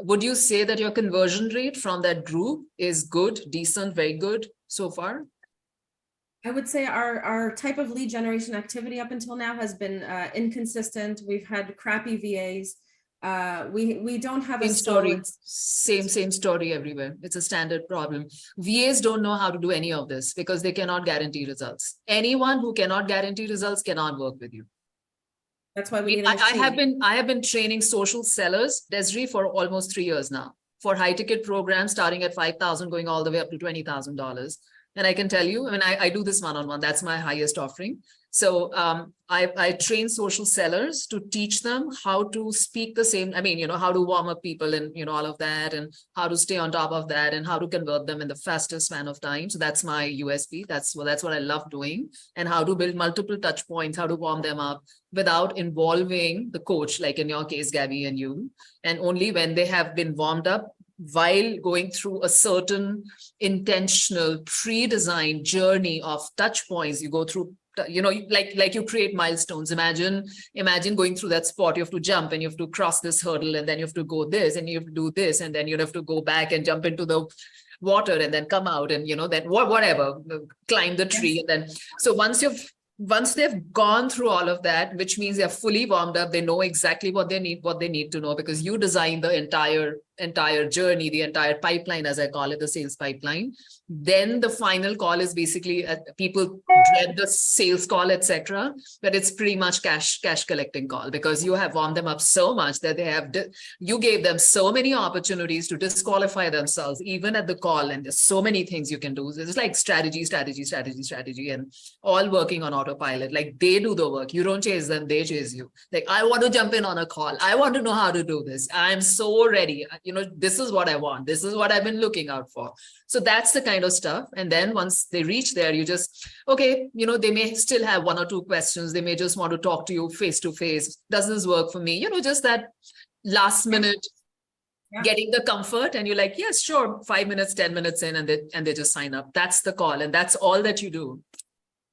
would you say that your conversion rate from that group is good, decent, very good so far? I would say our type of lead generation activity up until now has been inconsistent. We've had crappy VAs. We don't have a solid same story everywhere. It's a standard problem. VAs don't know how to do any of this because they cannot guarantee results. Anyone who cannot guarantee results cannot work with you. That's why we need I have been training social sellers, Desiree, for almost 3 years now, for high ticket programs starting at $5,000 going all the way up to $20,000. And I can tell you, I mean, I do this one-on-one, that's my highest offering. So I train social sellers to teach them how to speak the same, I mean, you know, how to warm up people and, you know, all of that, and how to stay on top of that and how to convert them in the fastest span of time. So that's my USP. That's what I love doing, and how to build multiple touch points, how to warm them up without involving the coach, like in your case, Gabby and you, and only when they have been warmed up while going through a certain intentional pre-designed journey of touch points. You go through, you know, like you create milestones. Imagine going through that spot. You have to jump and you have to cross this hurdle, and then you have to go this and you have to do this, and then you have to go back and jump into the water and then come out, and you know, then whatever, climb the tree. And then so once they've gone through all of that, which means they're fully warmed up, they know exactly what they need to know, because you design the entire journey, the entire pipeline, as I call it, the sales pipeline. Then the final call is basically, people dread the sales call, etc., but it's pretty much cash collecting call, because you have warmed them up so much that you gave them so many opportunities to disqualify themselves even at the call. And there's so many things you can do. It's like strategy, and all working on autopilot. Like, they do the work, you don't chase them, they chase you. Like, I want to jump in on a call, I want to know how to do this, I'm so ready, you know, this is what I want, this is what I've been looking out for. So that's the kind of stuff. And then once they reach there, you just, okay, you know, they may still have 1 or 2 questions. They may just want to talk to you face to face. Does this work for me? You know, just that last minute, getting the comfort, and you're like, yes, sure, 5 minutes, 10 minutes in, and they just sign up. That's the call. And that's all that you do.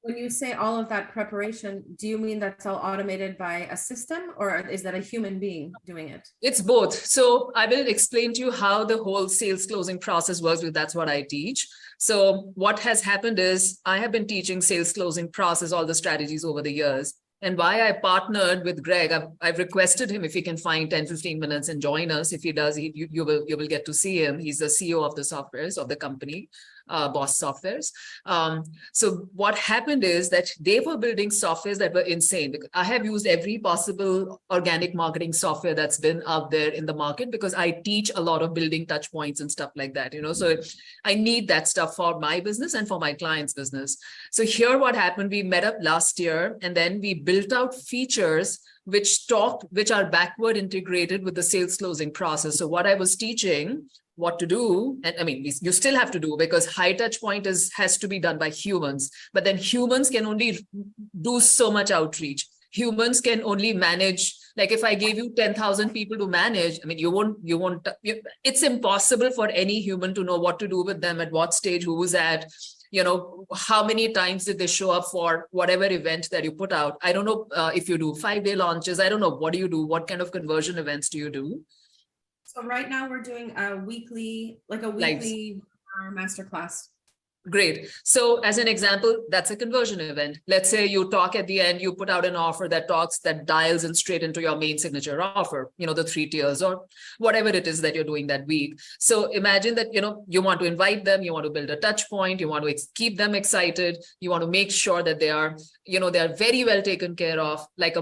When you say all of that preparation, do you mean that's all automated by a system, or is that a human being doing it? It's both. So I will explain to you how the whole sales closing process works, because that's what I teach. So what has happened is, I have been teaching sales closing process, all the strategies over the years. And why I partnered with Greg, I've requested him if he can find 10, 15 minutes and join us. If he does, you will get to see him. He's the CEO of the softwares of the company, Boss Softwares. So what happened is that they were building softwares that were insane. Because I have used every possible organic marketing software that's been out there in the market, because I teach a lot of building touch points and stuff like that, you know, so I need that stuff for my business and for my clients' business. So here what happened, we met up last year, and then we built out features which are backward integrated with the sales closing process. So what I was teaching what to do, and I mean, you still have to do, because high touch point has to be done by humans, but then humans can only do so much outreach. Humans can only manage, like if I gave you 10,000 people to manage, I mean, it's impossible for any human to know what to do with them, at what stage, who's at, you know, how many times did they show up for whatever event that you put out. I don't know if you do 5-day launches. I don't know. What do you do? What kind of conversion events do you do? So right now we're doing a weekly masterclass. Great. So as an example, that's a conversion event. Let's say you talk at the end, you put out an offer that dials in straight into your main signature offer, you know, the 3 tiers or whatever it is that you're doing that week. So imagine that, you know, you want to invite them, you want to build a touch point, you want to keep them excited. You want to make sure that they are, you know, they are very well taken care of, like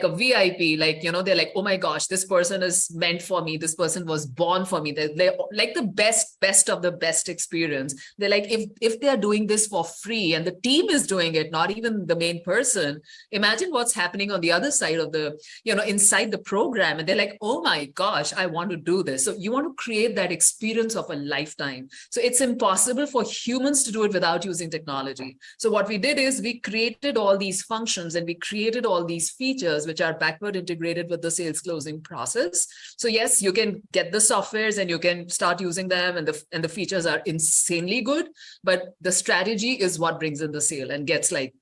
a VIP, like, you know, they're like, oh my gosh, this person is meant for me. This person was born for me. They're like the best of the best experience. They're like, if they're doing this for free and the team is doing it, not even the main person, imagine what's happening on the other side of the, you know, inside the program. And they're like, oh my gosh, I want to do this. So you want to create that experience of a lifetime. So it's impossible for humans to do it without using technology. So what we did is we created all these functions and we created all these features which are backward integrated with the sales closing process. So yes, you can get the softwares and you can start using them, and the features are insanely good, but the strategy is what brings in the sale and gets like,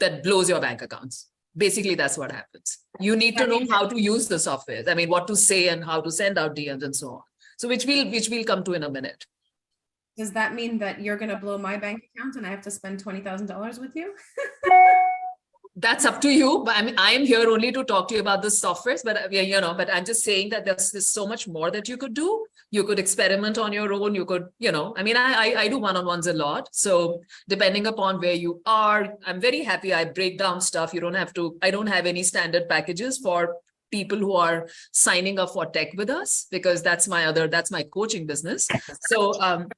that blows your bank accounts. Basically, that's what happens. You need to know how to use the software. I mean, what to say and how to send out DMs and so on. So which we'll come to in a minute. Does that mean that you're going to blow my bank account and I have to spend $20,000 with you? That's up to you. But I mean, I am here only to talk to you about the softwares, but you know, but I'm just saying that there's so much more that you could do. You could experiment on your own. You could, you know, I mean, I do one-on-ones a lot. So depending upon where you are, I'm very happy. I break down stuff. You don't have to, I don't have any standard packages for people who are signing up for tech with us, because that's my coaching business. So,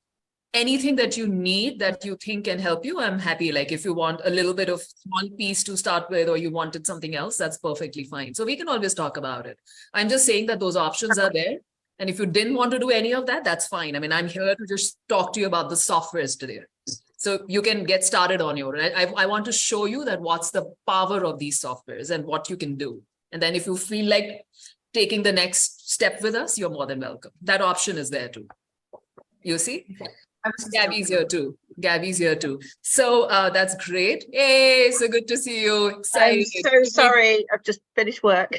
anything that you need that you think can help you, I'm happy. Like if you want a little bit of small piece to start with, or you wanted something else, that's perfectly fine. So we can always talk about it. I'm just saying that those options are there. And if you didn't want to do any of that, that's fine. I mean, I'm here to just talk to you about the softwares today. So you can get started on your, I want to show you that what's the power of these softwares and what you can do. And then if you feel like taking the next step with us, you're more than welcome. That option is there too. You see? Gabby's here too. Gabby's here too. So that's great. Hey, so good to see you. Excited. I'm so sorry. I've just finished work.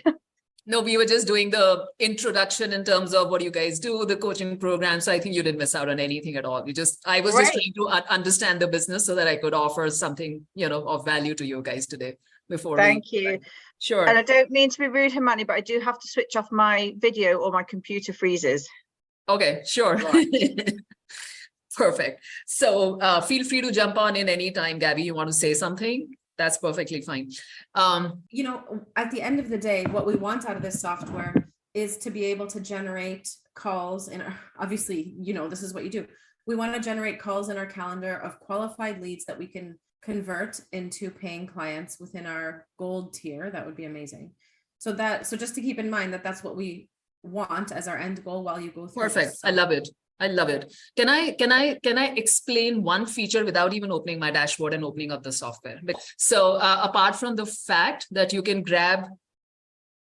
No, we were just doing the introduction in terms of what do you guys do, the coaching program. So I think you didn't miss out on anything at all. I was just trying to understand the business so that I could offer something, you know, of value to you guys today before. Thank you. Sure. And I don't mean to be rude, Himani, but I do have to switch off my video or my computer freezes. Okay, sure. Right. Perfect. So feel free to jump on in anytime, Gabby. You want to say something? That's perfectly fine. You know, at the end of the day, what we want out of this software is to be able to generate calls. And obviously, you know, this is what you do. We want to generate calls in our calendar of qualified leads that we can convert into paying clients within our gold tier. That would be amazing. So just to keep in mind that that's what we want as our end goal while you go through. Perfect. I love it. I love it. Can I explain one feature without even opening my dashboard and opening up the software? So apart from the fact that you can grab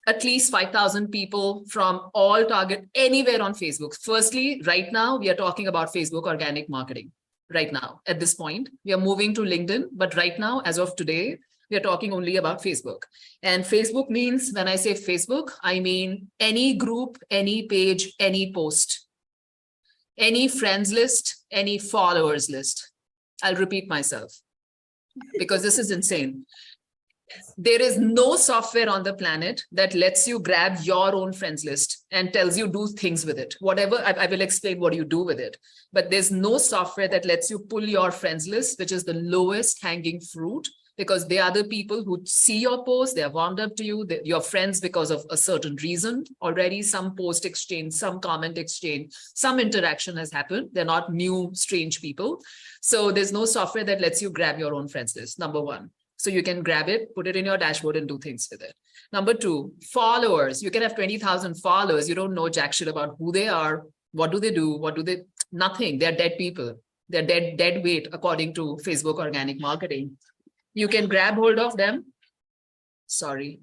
at least 5,000 people from all target anywhere on Facebook. Firstly, right now, we are talking about Facebook organic marketing. Right now, at this point, we are moving to LinkedIn. But right now, as of today, we are talking only about Facebook. And Facebook means, when I say Facebook, I mean any group, any page, any post. Any friends list, any followers list. I'll repeat myself because this is insane. There is no software on the planet that lets you grab your own friends list and tells you do things with it. Whatever, I will explain what you do with it. But there's no software that lets you pull your friends list, which is the lowest hanging fruit, because they are the people who see your post, they're warmed up to you, you're friends because of a certain reason already, some post exchange, some comment exchange, some interaction has happened. They're not new, strange people. So there's no software that lets you grab your own friends list, number one. So you can grab it, put it in your dashboard and do things with it. Number two, followers. You can have 20,000 followers. You don't know jack shit about who they are. What do they do? Nothing. They're dead people. They're dead weight according to Facebook organic marketing. You can grab hold of them. Sorry.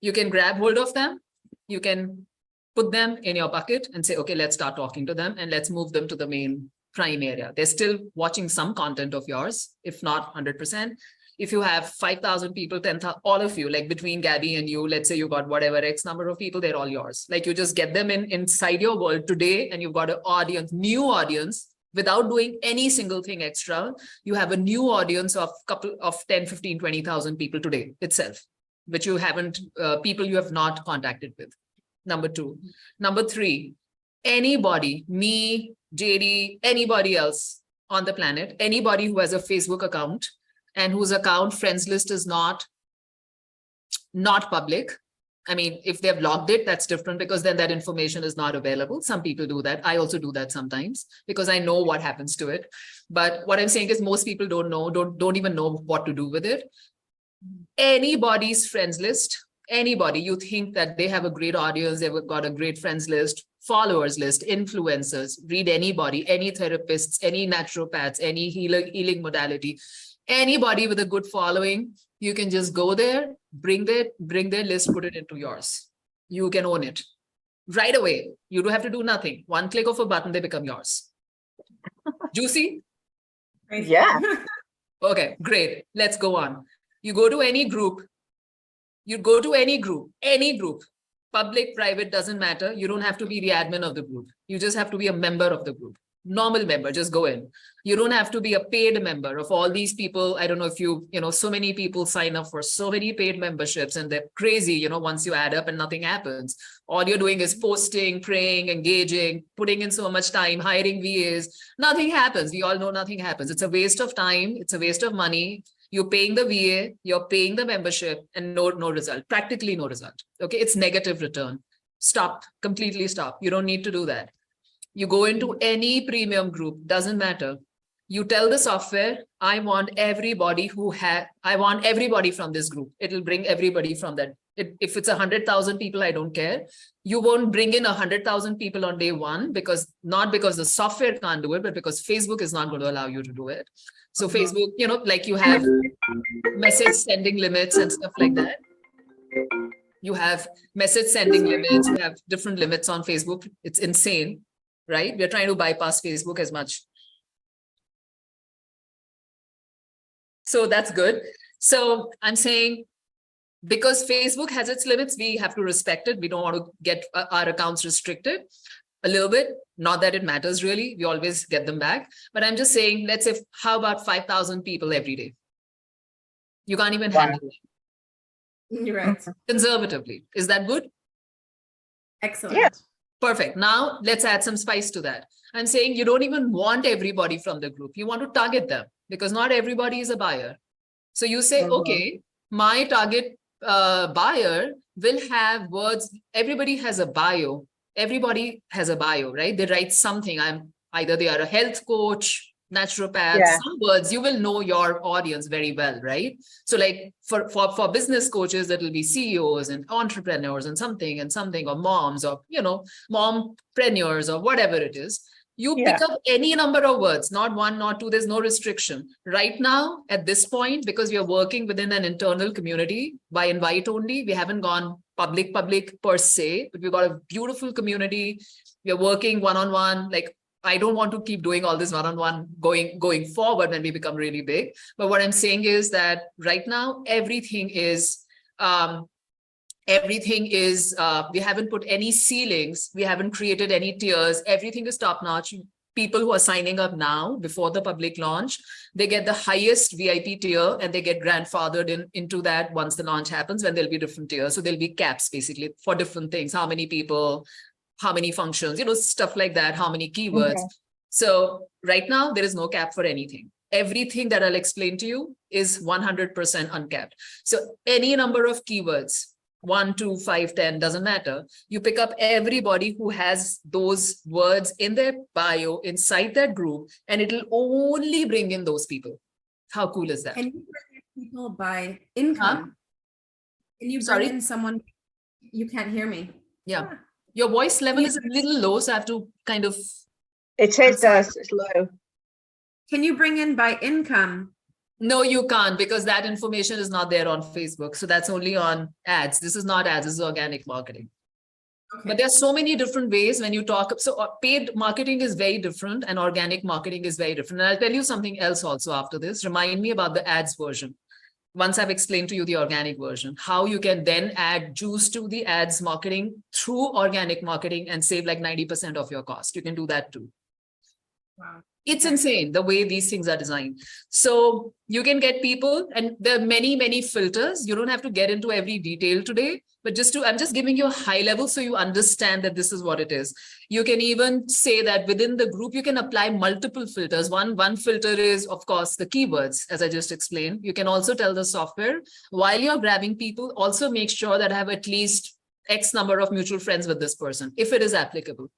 You can grab hold of them. You can put them in your bucket and say, okay, let's start talking to them and let's move them to the main prime area. They're still watching some content of yours, if not 100%. If you have 5,000 people, 10,000, all of you, like between Gabby and you, let's say you got whatever X number of people, they're all yours. Like you just get them inside your world today and you've got an audience, new audience. Without doing any single thing extra, you have a new audience of 10, 15, 20,000 people today itself, which you haven't, people you have not contacted with. Number two. Number three, anybody, me, JD, anybody else on the planet, anybody who has a Facebook account and whose account friends list is not public. I mean, if they've logged it, that's different because then that information is not available. Some people do that. I also do that sometimes because I know what happens to it. But what I'm saying is most people don't know, don't even know what to do with it. Anybody's friends list, anybody you think that they have a great audience, they've got a great friends list, followers list, influencers, read anybody, any therapists, any naturopaths, any healing modality, anybody with a good following, you can just go there, bring their list, put it into yours. You can own it right away. You don't have to do nothing. One click of a button, they become yours. Juicy? Yeah. Okay, great. Let's go on. You go to any group, You go to any group, public, private, doesn't matter. You don't have to be the admin of the group. You just have to be a member of the group. Normal member, just go in. You don't have to be a paid member of all these people. I don't know if so many people sign up for so many paid memberships and they're crazy, once you add up and nothing happens. All you're doing is posting, praying, engaging, putting in so much time, hiring VAs. Nothing happens. We all know nothing happens. It's a waste of time. It's a waste of money. You're paying the VA, you're paying the membership and no result, practically no result. Okay, it's negative return. Stop, completely stop. You don't need to do that. You go into any premium group, doesn't matter. You tell the software, I want everybody from this group. It'll bring everybody from that. If it's 100,000 people, I don't care. You won't bring in 100,000 people on day one not because the software can't do it, but because Facebook is not going to allow you to do it. So Facebook, like you have message sending limits and stuff like that. You have message sending limits, you have different limits on Facebook. It's insane, right? We're trying to bypass Facebook as much. So that's good. So I'm saying, because Facebook has its limits, we have to respect it. We don't want to get our accounts restricted a little bit. Not that it matters really. We always get them back. But I'm just saying, let's say, how about 5,000 people every day? You can't even handle it. You're right. Conservatively. Is that good? Excellent. Yeah. Perfect. Now let's add some spice to that. I'm saying you don't even want everybody from the group. You want to target them because not everybody is a buyer. So you say, okay, my target buyer will have words. Everybody has a bio. Everybody has a bio, right? They write something. Either they are a health coach, naturopath, some words. You will know your audience very well, right? So like for business coaches, that will be CEOs and entrepreneurs and something, or moms, or mompreneurs, or whatever it is. You pick up any number of words, not one, not two, there's no restriction. Right now, at this point, because we are working within an internal community by invite only, we haven't gone public per se, but we've got a beautiful community. We are working one-on-one. Like, I don't want to keep doing all this one-on-one going forward when we become really big. But what I'm saying is that right now, everything is, we haven't put any ceilings. We haven't created any tiers. Everything is top notch. People who are signing up now before the public launch, they get the highest VIP tier and they get grandfathered into that once the launch happens, when there'll be different tiers. So there'll be caps basically for different things. How many people, how many functions, stuff like that, how many keywords. Okay. So right now there is no cap for anything. Everything that I'll explain to you is 100% uncapped. So any number of keywords, 1, 2, 5, 10, doesn't matter. You pick up everybody who has those words in their bio inside that group, and it'll only bring in those people. How cool is that? Can you bring in people by income? Can you bring in someone? You can't hear me. Yeah. Your voice level is a little low, so I have to kind of. It's low. Can you bring in by income? No, you can't, because that information is not there on Facebook. So that's only on ads. This is not ads, this is organic marketing. Okay. But there's so many different ways when you talk. So paid marketing is very different and organic marketing is very different. And I'll tell you something else also after this. Remind me about the ads version. Once I've explained to you the organic version, how you can then add juice to the ads marketing through organic marketing and save like 90% of your cost. You can do that too. Wow. It's insane the way these things are designed. So you can get people, and there are many, many filters. You don't have to get into every detail today, but I'm just giving you a high level so you understand that this is what it is. You can even say that within the group, you can apply multiple filters. One filter is, of course, the keywords, as I just explained. You can also tell the software, while you're grabbing people, also make sure that I have at least X number of mutual friends with this person, if it is applicable.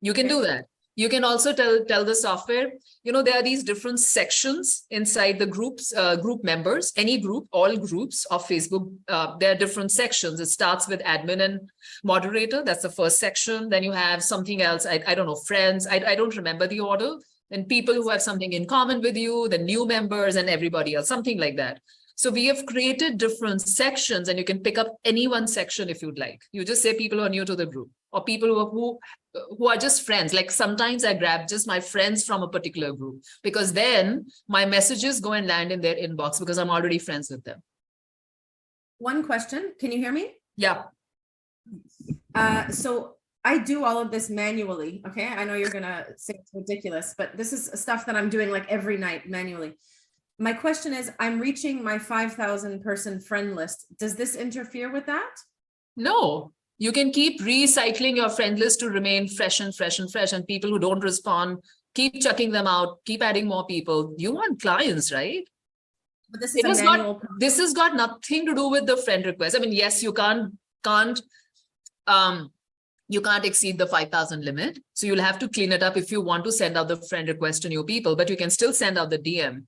You can do that. You can also tell the software, there are these different sections inside the groups, group members, any group, all groups of Facebook. There are different sections. It starts with admin and moderator. That's the first section. Then you have something else. I don't know, friends. I don't remember the order. Then people who have something in common with you, the new members and everybody else, something like that. So we have created different sections, and you can pick up any one section if you'd like. You just say people who are new to the group, or people who are just friends. Like sometimes I grab just my friends from a particular group, because then my messages go and land in their inbox because I'm already friends with them. One question. Can you hear me? Yeah. So I do all of this manually. Okay. I know you're going to say it's ridiculous, but this is stuff that I'm doing like every night manually. My question is, I'm reaching my 5,000 person friend list. Does this interfere with that? No, you can keep recycling your friend list to remain fresh and fresh and fresh. And people who don't respond, keep chucking them out, keep adding more people. You want clients, right? But this is It a has manual. got, this has got nothing to do with the friend request. I mean, yes, you can't exceed the 5,000 limit. So you'll have to clean it up if you want to send out the friend request to new people, but you can still send out the DM.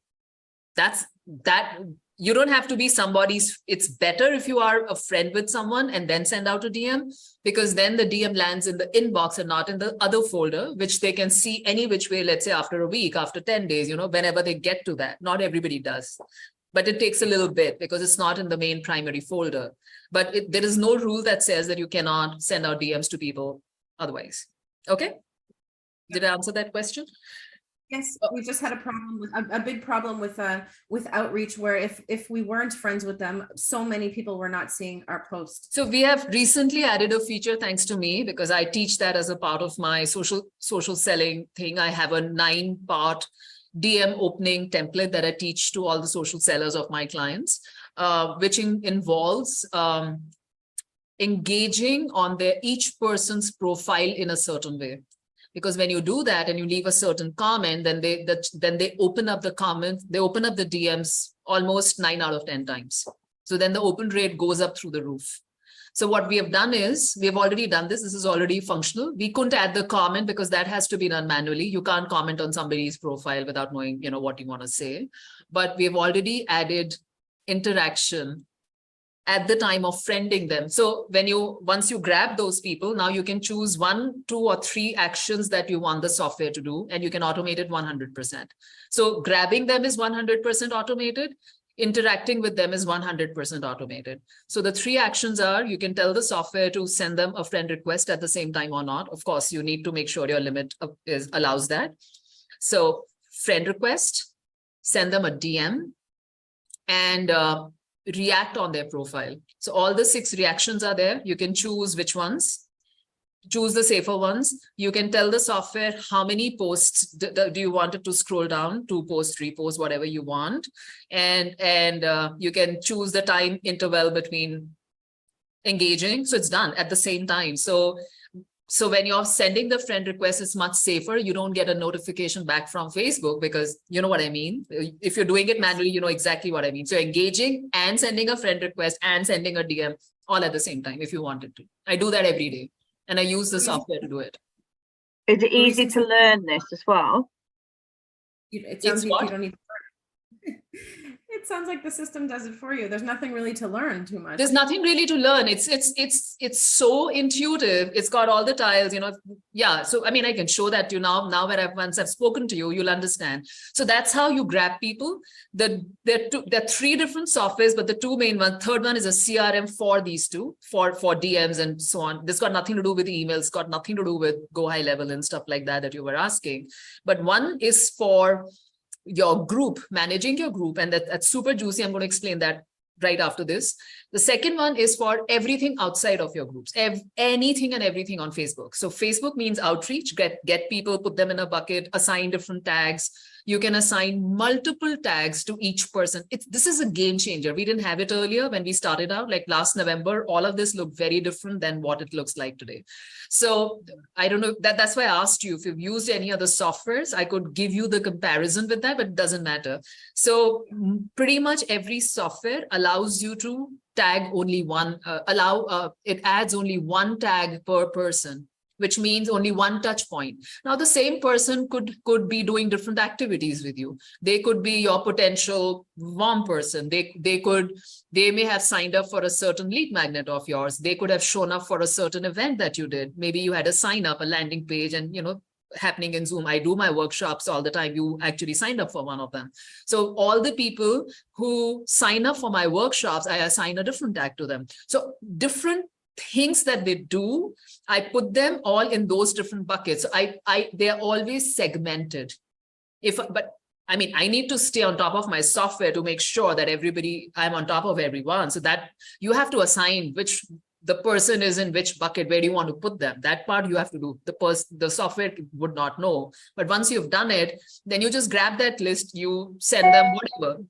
That's that. You don't have to be somebody's. It's better if you are a friend with someone and then send out a DM, because then the DM lands in the inbox and not in the other folder, which they can see any which way, let's say after a week, after 10 days, you know, whenever they get to that. Not everybody does, but it takes a little bit because it's not in the main primary folder. But there is no rule that says that you cannot send out DMs to people otherwise. Okay. Did I answer that question? Yes, we just had a problem with a big problem with outreach, where if we weren't friends with them, so many people were not seeing our posts. So we have recently added a feature, thanks to me, because I teach that as a part of my social selling thing. I have a 9-part DM opening template that I teach to all the social sellers of my clients, which involves engaging on each person's profile in a certain way. Because when you do that and you leave a certain comment, then they open up the comments, they open up the DMs almost 9 out of 10 times. So then the open rate goes up through the roof. So what we have done is, we have already done this. This is already functional. We couldn't add the comment because that has to be done manually. You can't comment on somebody's profile without knowing, you know, what you want to say. But we have already added interaction at the time of friending them. So once you grab those people, now you can choose 1, 2, or 3 actions that you want the software to do, and you can automate it 100%. So grabbing them is 100% automated. Interacting with them is 100% automated. So the 3 actions are, you can tell the software to send them a friend request at the same time or not. Of course, you need to make sure your limit allows that. So friend request, send them a DM, and react on their profile. So all the 6 reactions are there. You can choose which ones, choose the safer ones. You can tell the software how many posts do you want it to scroll down, 2 posts, 3 posts, whatever you want. And you can choose the time interval between engaging. So it's done at the same time. So when you're sending the friend request, it's much safer. You don't get a notification back from Facebook, because you know what I mean. If you're doing it manually, you know exactly what I mean. So engaging and sending a friend request and sending a DM all at the same time if you wanted to. I do that every day, and I use the software to do it. Is it easy to learn this as well? It sounds like you don't need. It sounds like the system does it for you. There's nothing really to learn too much. There's nothing really to learn. It's so intuitive. It's got all the tiles, you know. Yeah. So I mean, I can show that to you now. Now, once I've spoken to you, you'll understand. So that's how you grab people. There are 3 different softwares, but the 2 main ones. Third one is a CRM for these 2, for DMs and so on. This got nothing to do with emails. Got nothing to do with Go High Level and stuff like that you were asking. But one is for your group, managing your group, and that's super juicy. I'm going to explain that right after this. The second one is for everything outside of your groups, anything and everything on Facebook. So Facebook means outreach, get people, put them in a bucket, assign different tags. You can assign multiple tags to each person. This is a game changer. We didn't have it earlier when we started out, like last November. All of this looked very different than what it looks like today. So I don't know, that's why I asked you if you've used any other softwares. I could give you the comparison with that, but it doesn't matter. So pretty much every software allows you to tag only one, it adds only 1 tag per person, which means only 1 touch point. Now, the same person could be doing different activities with you. They could be your potential warm person. They may have signed up for a certain lead magnet of yours. They could have shown up for a certain event that you did. Maybe you had a sign up, a landing page, and you know, happening in Zoom. I do my workshops all the time. You actually signed up for one of them. So all the people who sign up for my workshops, I assign a different tag to them. So different things that they do, I put them all in those different buckets. So they are always segmented. But I mean, I need to stay on top of my software to make sure that I'm on top of everyone. So that you have to assign which the person is in which bucket, where do you want to put them? That part you have to do. The software would not know. But once you've done it, then you just grab that list, you send them whatever.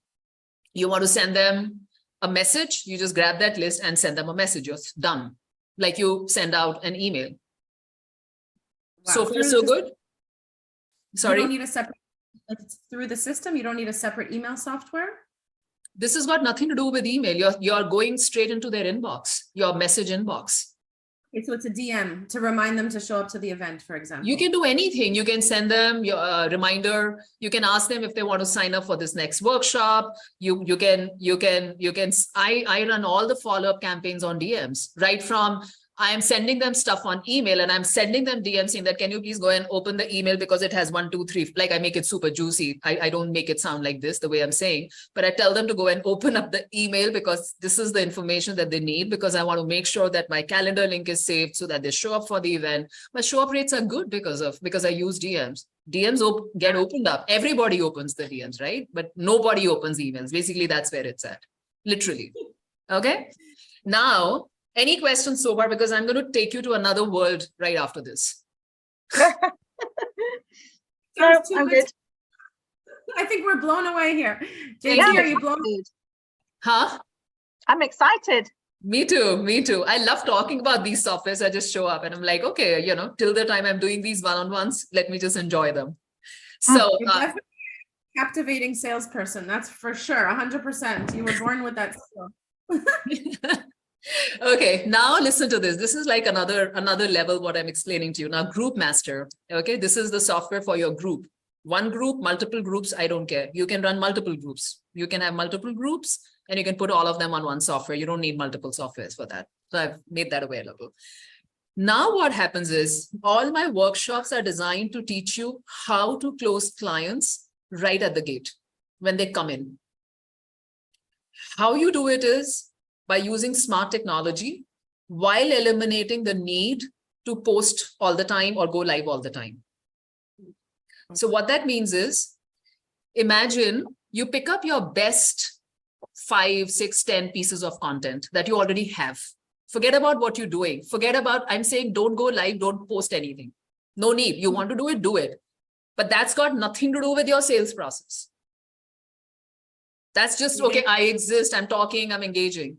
You want to send them a message, you just grab that list and send them a message. You're done. Like you send out an email. Wow. So far, Through so the- good. You Sorry. don't need a separate, like, it's through the system, you don't need a separate email software? This has got nothing to do with email. You're going straight into their inbox, your message inbox. Okay, so it's a DM to remind them to show up to the event, for example. You can do anything. You can send them your reminder. You can ask them if they want to sign up for this next workshop. I run all the follow-up campaigns on DMs, right from I am sending them stuff on email and I'm sending them DMs saying that, can you please go and open the email because it has 1, 2, 3, like I make it super juicy. I don't make it sound like this the way I'm saying, but I tell them to go and open up the email because this is the information that they need, because I want to make sure that my calendar link is saved so that they show up for the event. My show up rates are good because I use DMs. DMs get opened up. Everybody opens the DMs, right? But nobody opens emails. Basically, that's where it's at. Literally. Okay. Now, any questions so far? Because I'm going to take you to another world right after this. No, Sounds too I'm good. good. I think we're blown away here. JT, Thank you. are you blown? Huh? I'm excited. Me too. Me too. I love talking about these softwares. I just show up and I'm like, okay, till the time I'm doing these one-on-ones, let me just enjoy them. So You're definitely a captivating salesperson. That's for sure. 100%. You were born with that skill. okay, now listen to this. This is like another level what I'm explaining to you. Now, Group Master. Okay, this is the software for your group. One group, multiple groups, I don't care. You can run multiple groups. You can have multiple groups and you can put all of them on one software. You don't need multiple softwares for that. So I've made that available. Now what happens is all my workshops are designed to teach you how to close clients right at the gate when they come in. How you do it is by using smart technology while eliminating the need to post all the time or go live all the time. So what that means is, imagine you pick up your best 5, 6, 10 pieces of content that you already have. Forget about what you're doing. Forget about, I'm saying don't go live, don't post anything. No need. You want to do it, do it. But that's got nothing to do with your sales process. That's just, okay, I exist, I'm talking, I'm engaging.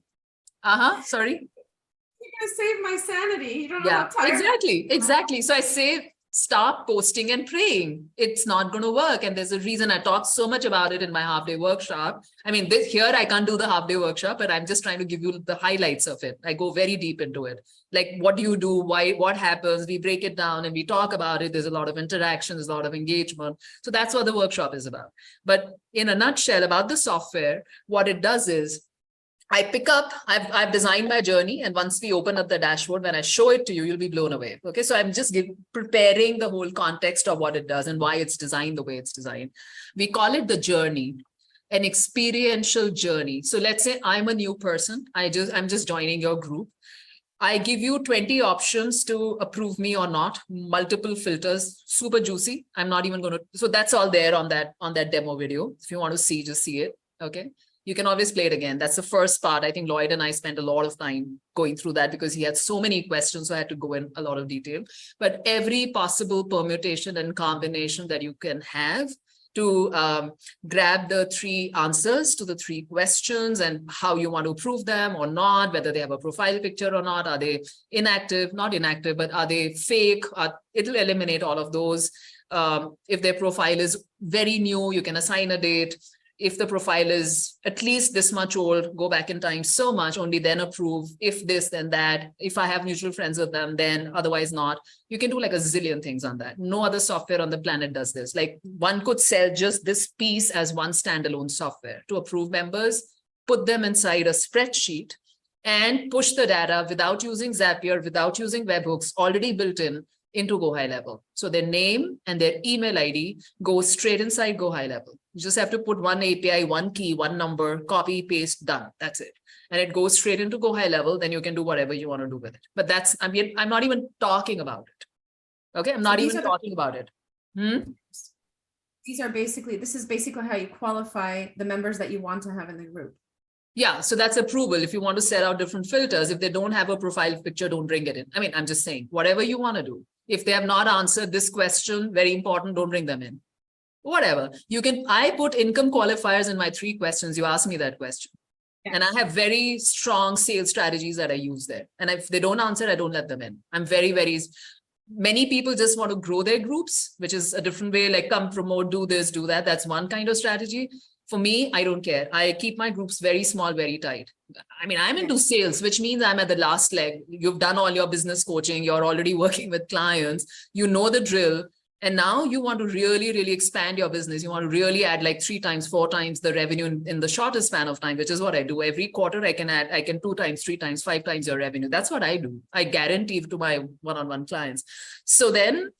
Sorry. You're gonna save my sanity. You don't know how tired. Exactly. So I say, stop posting and praying. It's not going to work. And there's a reason I talk so much about it in my half-day workshop. I mean, here I can't do the half-day workshop, but I'm just trying to give you the highlights of it. I go very deep into it. Like, what do you do? Why? What happens? We break it down and we talk about it. There's a lot of interaction. There's a lot of engagement. So that's what the workshop is about. But in a nutshell, about the software, what it does is, I pick up, I've designed my journey, and once we open up the dashboard, when I show it to you, you'll be blown away. Okay, so I'm just preparing the whole context of what it does and why it's designed the way it's designed. We call it the journey, an experiential journey. So let's say I'm a new person. I'm just joining your group. I give you 20 options to approve me or not, multiple filters, super juicy. I'm not even going to, so that's all there on that demo video. If you want to see, just see it. Okay. You can always play it again. That's the first part. I think Lloyd and I spent a lot of time going through that because he had so many questions. So I had to go in a lot of detail, but every possible permutation and combination that you can have to grab the 3 answers to the 3 questions and how you want to prove them or not, whether they have a profile picture or not. Are they inactive, not inactive, but are they fake? It'll eliminate all of those. If their profile is very new, you can assign a date. If the profile is at least this much old, go back in time so much, only then approve. If this, then that. If I have mutual friends with them, then otherwise not. You can do like a zillion things on that. No other software on the planet does this. Like, one could sell just this piece as one standalone software to approve members, put them inside a spreadsheet and push the data without using Zapier, without using webhooks, already built in into Go High Level. So their name and their email ID go straight inside Go High Level. You just have to put one API, one key, one number, copy, paste, done. That's it. And it goes straight into Go High Level. Then you can do whatever you want to do with it. But that's, I mean, I'm not even talking about it. Okay. I'm not even talking about it. This is basically how you qualify the members that you want to have in the group. Yeah, so that's approval. If you want to set out different filters, if they don't have a profile picture, don't bring it in. I mean, I'm just saying, whatever you want to do. If they have not answered this question, very important, don't bring them in. Whatever. You can, I put income qualifiers in my 3 questions. You asked me that question. Yeah. And I have very strong sales strategies that I use there. And if they don't answer, I don't let them in. I'm many people just want to grow their groups, which is a different way, like come promote, do this, do that. That's one kind of strategy. For me, I don't care. I keep my groups very small, very tight. I mean, I'm into sales, which means I'm at the last leg. You've done all your business coaching. You're already working with clients. You know the drill. And now you want to really, really expand your business. You want to really add like 3 times, 4 times the revenue in the shortest span of time, which is what I do. Every quarter I can 2 times, 3 times, 5 times your revenue. That's what I do. I guarantee to my one-on-one clients. So then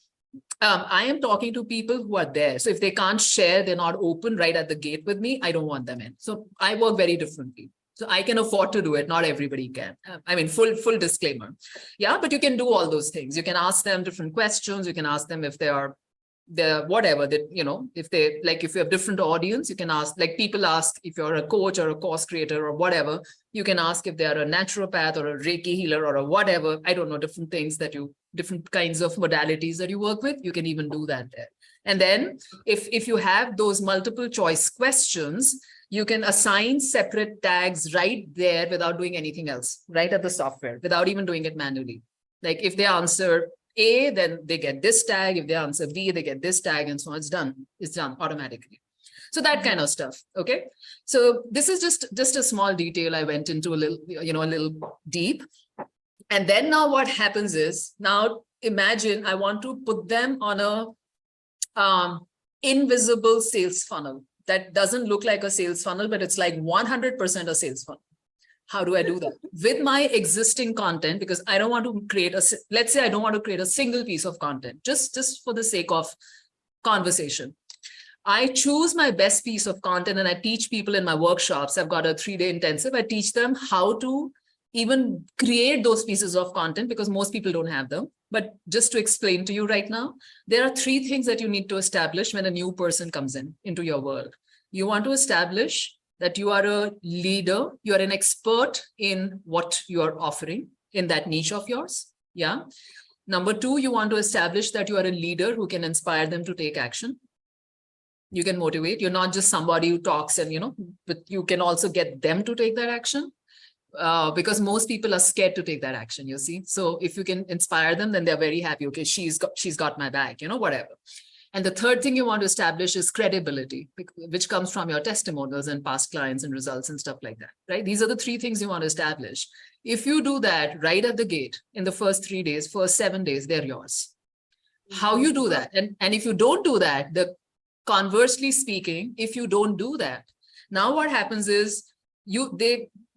I am talking to people who are there. So if they can't share, they're not open right at the gate with me, I don't want them in. So I work very differently. So I can afford to do it. Not everybody can. I mean, full disclaimer. Yeah, but you can do all those things. You can ask them different questions. You can ask them if they're whatever that, you know, if they like, if you have different audience, you can ask, like people ask if you're a coach or a course creator or whatever, you can ask if they are a naturopath or a Reiki healer or a whatever, I don't know, different things that different kinds of modalities that you work with, you can even do that there. And then if you have those multiple choice questions, you can assign separate tags right there without doing anything else, right at the software, without even doing it manually. Like if they answer A, then they get this tag. If they answer B, they get this tag, and so on. It's done. It's done automatically. So that kind of stuff. Okay. So this is just a small detail I went into a little deep. And then now what happens is, now imagine I want to put them on a invisible sales funnel that doesn't look like a sales funnel, but it's like 100% a sales funnel. How do I do that? With my existing content, because I don't want to create let's say I don't want to create a single piece of content, just for the sake of conversation. I choose my best piece of content and I teach people in my workshops. I've got a 3-day intensive. I teach them how to even create those pieces of content because most people don't have them. But just to explain to you right now, there are 3 things that you need to establish when a new person comes into your world. You want to establish that you are a leader, you are an expert in what you are offering in that niche of yours. Yeah. Number 2, you want to establish that you are a leader who can inspire them to take action. You can motivate. You're not just somebody who talks and, but you can also get them to take that action. Because most people are scared to take that action, you see. So if you can inspire them, then they're very happy. Okay, she's got my back, whatever. And the third thing you want to establish is credibility, which comes from your testimonials and past clients and results and stuff like that, right? These are the 3 things you want to establish. If you do that right at the gate in the first 3 days, first 7 days, they're yours. How you do that? And if you don't do that, conversely speaking, if you don't do that, now what happens is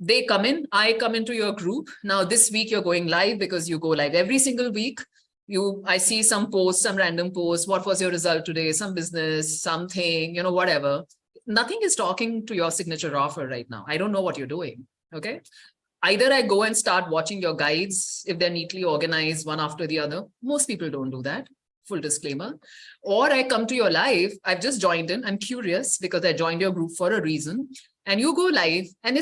they come in, I come into your group. Now this week you're going live because you go live every single week. I see some posts, some random posts. What was your result today? Some business, something, whatever. Nothing is talking to your signature offer right now. I don't know what you're doing. Okay. Either I go and start watching your guides if they're neatly organized one after the other. Most people don't do that. Full disclaimer. Or I come to your live. I've just joined in. I'm curious because I joined your group for a reason. And you go live and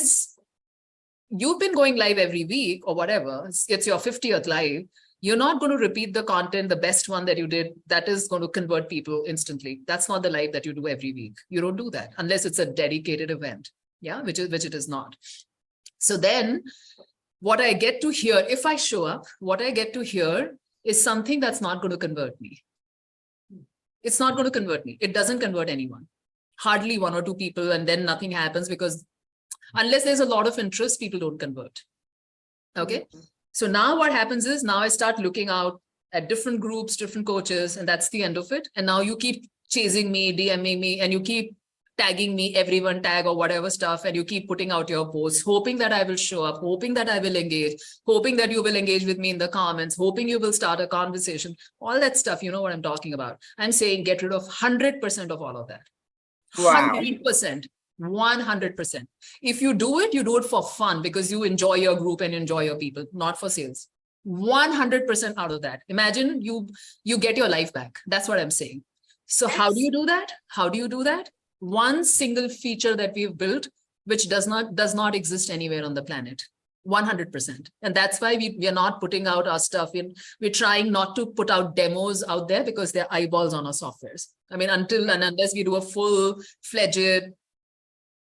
you've been going live every week or whatever. It's your 50th live. You're not going to repeat the content, the best one that you did, that is going to convert people instantly. That's not the live that you do every week. You don't do that unless it's a dedicated event. Yeah, which it is not. So then what I get to hear, if I show up, what I get to hear is something that's not going to convert me. It's not going to convert me. It doesn't convert anyone. Hardly 1 or 2 people, and then nothing happens because unless there's a lot of interest, people don't convert. Okay. So now what happens is now I start looking out at different groups, different coaches, and that's the end of it. And now you keep chasing me, DMing me, and you keep tagging me, everyone tag or whatever stuff. And you keep putting out your posts, hoping that I will show up, hoping that I will engage, hoping that you will engage with me in the comments, hoping you will start a conversation, all that stuff. You know what I'm talking about. I'm saying get rid of 100% of all of that. Wow. 100%. 100%. If you do it for fun because you enjoy your group and enjoy your people, not for sales. 100% out of that. Imagine you get your life back. That's what I'm saying. So how do Yes. you do that? How do you do that? One single feature that we've built, which does not exist anywhere on the planet. 100%. And that's why we are not putting out our stuff in. We're trying not to put out demos out there because they're eyeballs on our softwares. I mean, until and unless we do a full-fledged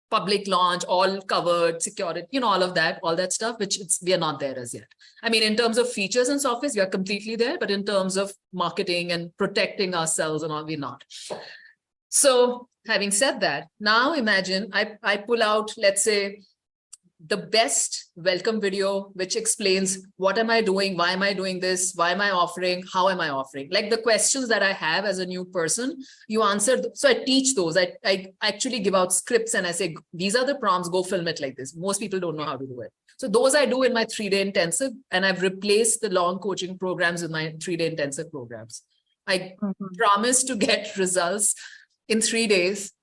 public launch, all covered, secured, all of that, all that stuff, which we are not there as yet. I mean, in terms of features and softwares, we are completely there, but in terms of marketing and protecting ourselves and all, we're not. So having said that, now imagine I pull out, let's say, the best welcome video, which explains what am I doing? Why am I doing this? Why am I offering? How am I offering? Like the questions that I have as a new person, you answer. So I teach those. I actually give out scripts and I say, these are the prompts, go film it like this. Most people don't know how to do it. So those I do in my 3-day intensive, and I've replaced the long coaching programs with my 3-day intensive programs. I promise to get results in 3 days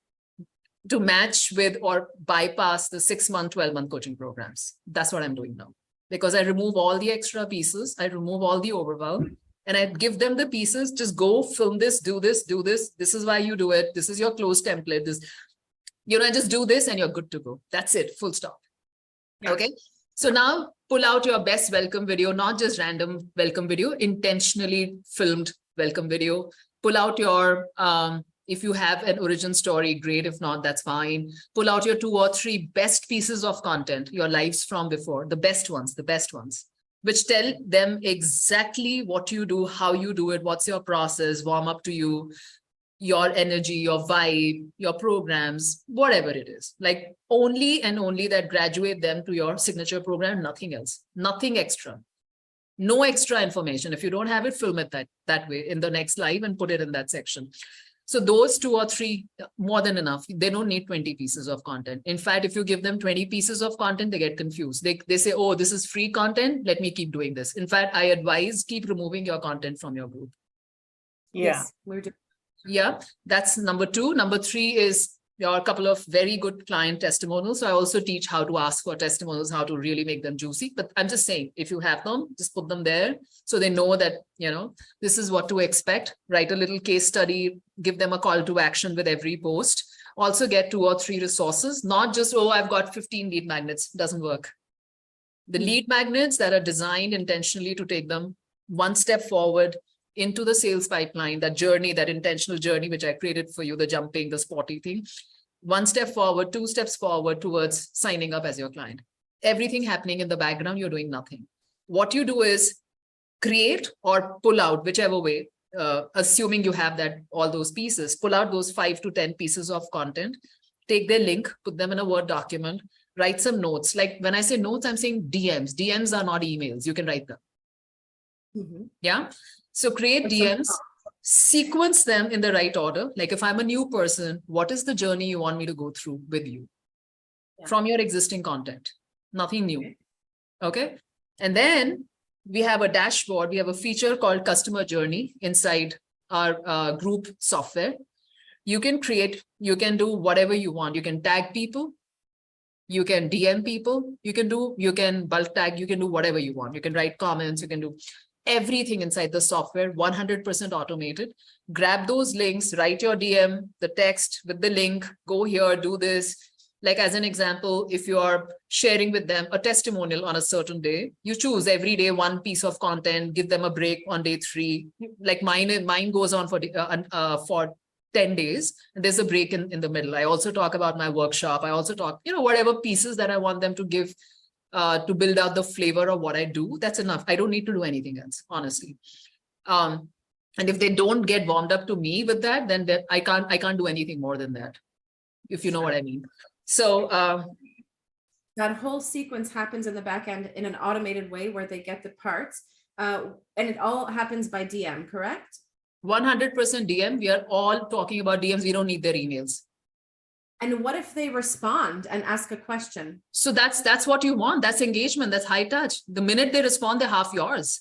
to match with or bypass the 6-month, 12-month coaching programs. That's what I'm doing now. Because I remove all the extra pieces, I remove all the overwhelm, and I give them the pieces, just go film this, do this, do this. This is why you do it. This is your closed template. This, just do this and you're good to go. That's it, full stop. Yeah. Okay. So now pull out your best welcome video, not just random welcome video, intentionally filmed welcome video. Pull out your, if you have an origin story, great. If not, that's fine. Pull out your 2 or 3 best pieces of content, your lives from before, the best ones, which tell them exactly what you do, how you do it, what's your process, warm up to you, your energy, your vibe, your programs, whatever it is. Like only and only that graduate them to your signature program, nothing else, nothing extra. No extra information. If you don't have it, film it that way in the next live and put it in that section. So those 2 or 3, more than enough. They don't need 20 pieces of content. In fact, if you give them 20 pieces of content, they get confused. They say, oh, this is free content. Let me keep doing this. In fact, I advise keep removing your content from your group. Yeah. Yes, we're doing. Yeah, that's number 2. Number 3 is your couple of very good client testimonials. So I also teach how to ask for testimonials, how to really make them juicy. But I'm just saying, if you have them, just put them there so they know that, this is what to expect. Write a little case study, give them a call to action with every post. Also get 2 or 3 resources, not just, oh, I've got 15 lead magnets. Doesn't work. The lead magnets that are designed intentionally to take them one step forward into the sales pipeline, that journey, that intentional journey, which I created for you, the jumping, the spotty thing, 1 step forward, 2 steps forward towards signing up as your client. Everything happening in the background, you're doing nothing. What you do is create or pull out, whichever way, assuming you have all those pieces, pull out those 5 to 10 pieces of content, take their link, put them in a Word document, write some notes. Like when I say notes, I'm saying DMs. DMs are not emails. You can write them. Yeah. So create DMs, sequence them in the right order. Like if I'm a new person, what is the journey you want me to go through with you from your existing content? Nothing new. Okay. And then we have a dashboard. We have a feature called customer journey inside our group software. You can do whatever you want. You can tag people. You can DM people. You can bulk tag. You can do whatever you want. You can write comments. You can do everything inside the software, 100% automated. Grab those links, write your DM, the text with the link, go here, do this. Like as an example, if you are sharing with them a testimonial on a certain day, you choose every day 1 piece of content, give them a break on day 3. Like mine goes on for 10 days, and there's a break in the middle. I also talk about my workshop. I also talk, whatever pieces that I want them to give to build out the flavor of what I do. That's enough. I don't need to do anything else, honestly. And if they don't get warmed up to me with that, then I can't do anything more than that, if you know what I mean. So that whole sequence happens in the back end in an automated way where they get the parts, and it all happens by DM, correct? 100% DM. We are all talking about DMs. We don't need their emails. And what if they respond and ask a question? So that's what you want. That's engagement. That's high touch. The minute they respond, they're half yours.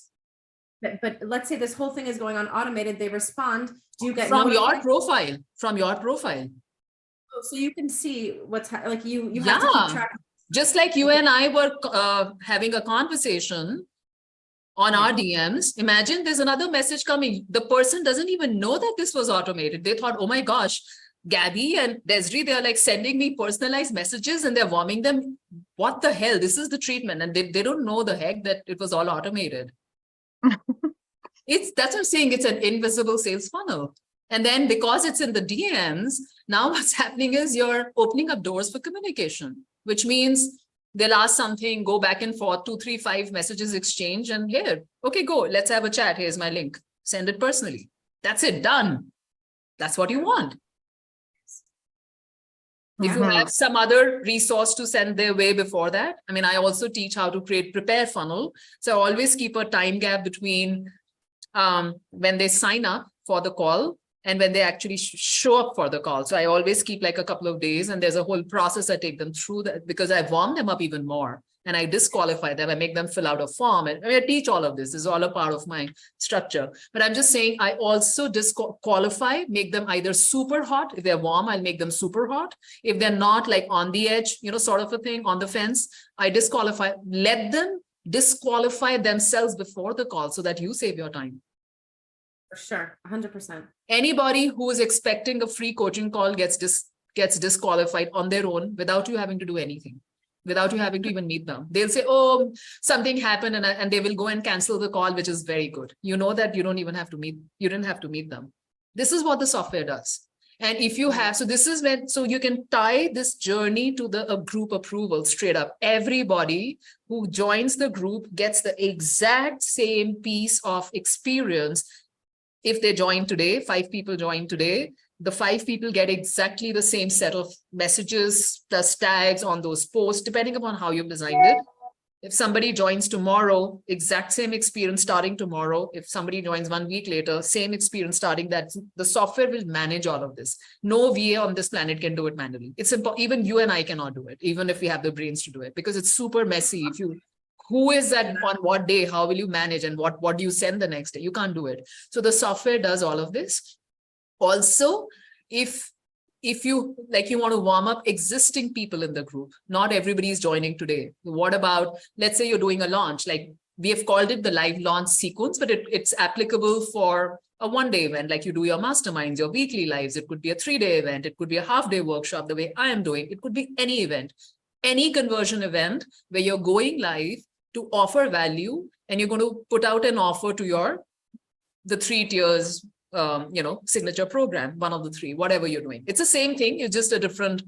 But let's say this whole thing is going on automated. They respond. Do you get from your notified? profile? From your profile. So you can see what's like you have to Yeah. keep track. Just like you and I were having a conversation, on our DMs. Imagine there's another message coming. The person doesn't even know that this was automated. They thought, oh my gosh, Gabby and Desiree, they're like sending me personalized messages and they're warming them. What the hell? This is the treatment. And they don't know the heck that it was all automated. That's what I'm saying. It's an invisible sales funnel. And then because it's in the DMs, now what's happening is you're opening up doors for communication, which means they'll ask something, go back and forth, 2, 3, 5 messages exchange, and here, okay, go, let's have a chat. Here's my link. Send it personally. That's it, done. That's what you want. If you have some other resource to send their way before that, I mean, I also teach how to create prepare funnel. So I always keep a time gap between when they sign up for the call and when they actually show up for the call. So I always keep like a couple of days, and there's a whole process I take them through that, because I warm them up even more and I disqualify them. I make them fill out a form, and I mean, I teach all of this. This is all a part of my structure. But I'm just saying, I also disqualify, make them either super hot. If they're warm, I'll make them super hot. If they're not, like on the edge, you know, sort of a thing, on the fence, I disqualify, let them disqualify themselves before the call so that you save your time. For sure, 100%. Anybody who is expecting a free coaching call gets disqualified on their own without you having to do anything, without you having to even meet them. They'll say, oh, something happened, and they will go and cancel the call, which is very good. You know that you don't even have to meet, you didn't have to meet them. This is what the software does. And if you have, so this is when, so you can tie this journey to the group approval straight up. Everybody who joins the group gets the exact same piece of experience. If they join today, 5 people join today, the 5 people get exactly the same set of messages, plus tags on those posts, depending upon how you've designed it. If somebody joins tomorrow, exact same experience starting tomorrow. If somebody joins 1 week later, same experience starting that. The software will manage all of this. No VA on this planet can do it manually. It's simple. Even you and I cannot do it, even if we have the brains to do it, because it's super messy. If you, who is that on what day? How will you manage? And what do you send the next day? You can't do it. So the software does all of this. Also, if you like, you want to warm up existing people in the group, not everybody is joining today. What about, let's say you're doing a launch, like we have called it the live launch sequence, but it's applicable for a 1-day event, like you do your masterminds, your weekly lives. It could be a 3-day event. It could be a half-day workshop, the way I am doing. It could be any event, any conversion event where you're going live to offer value, and you're going to put out an offer to the 3 tiers, signature program, one of the 3, whatever you're doing. It's the same thing. It's just a different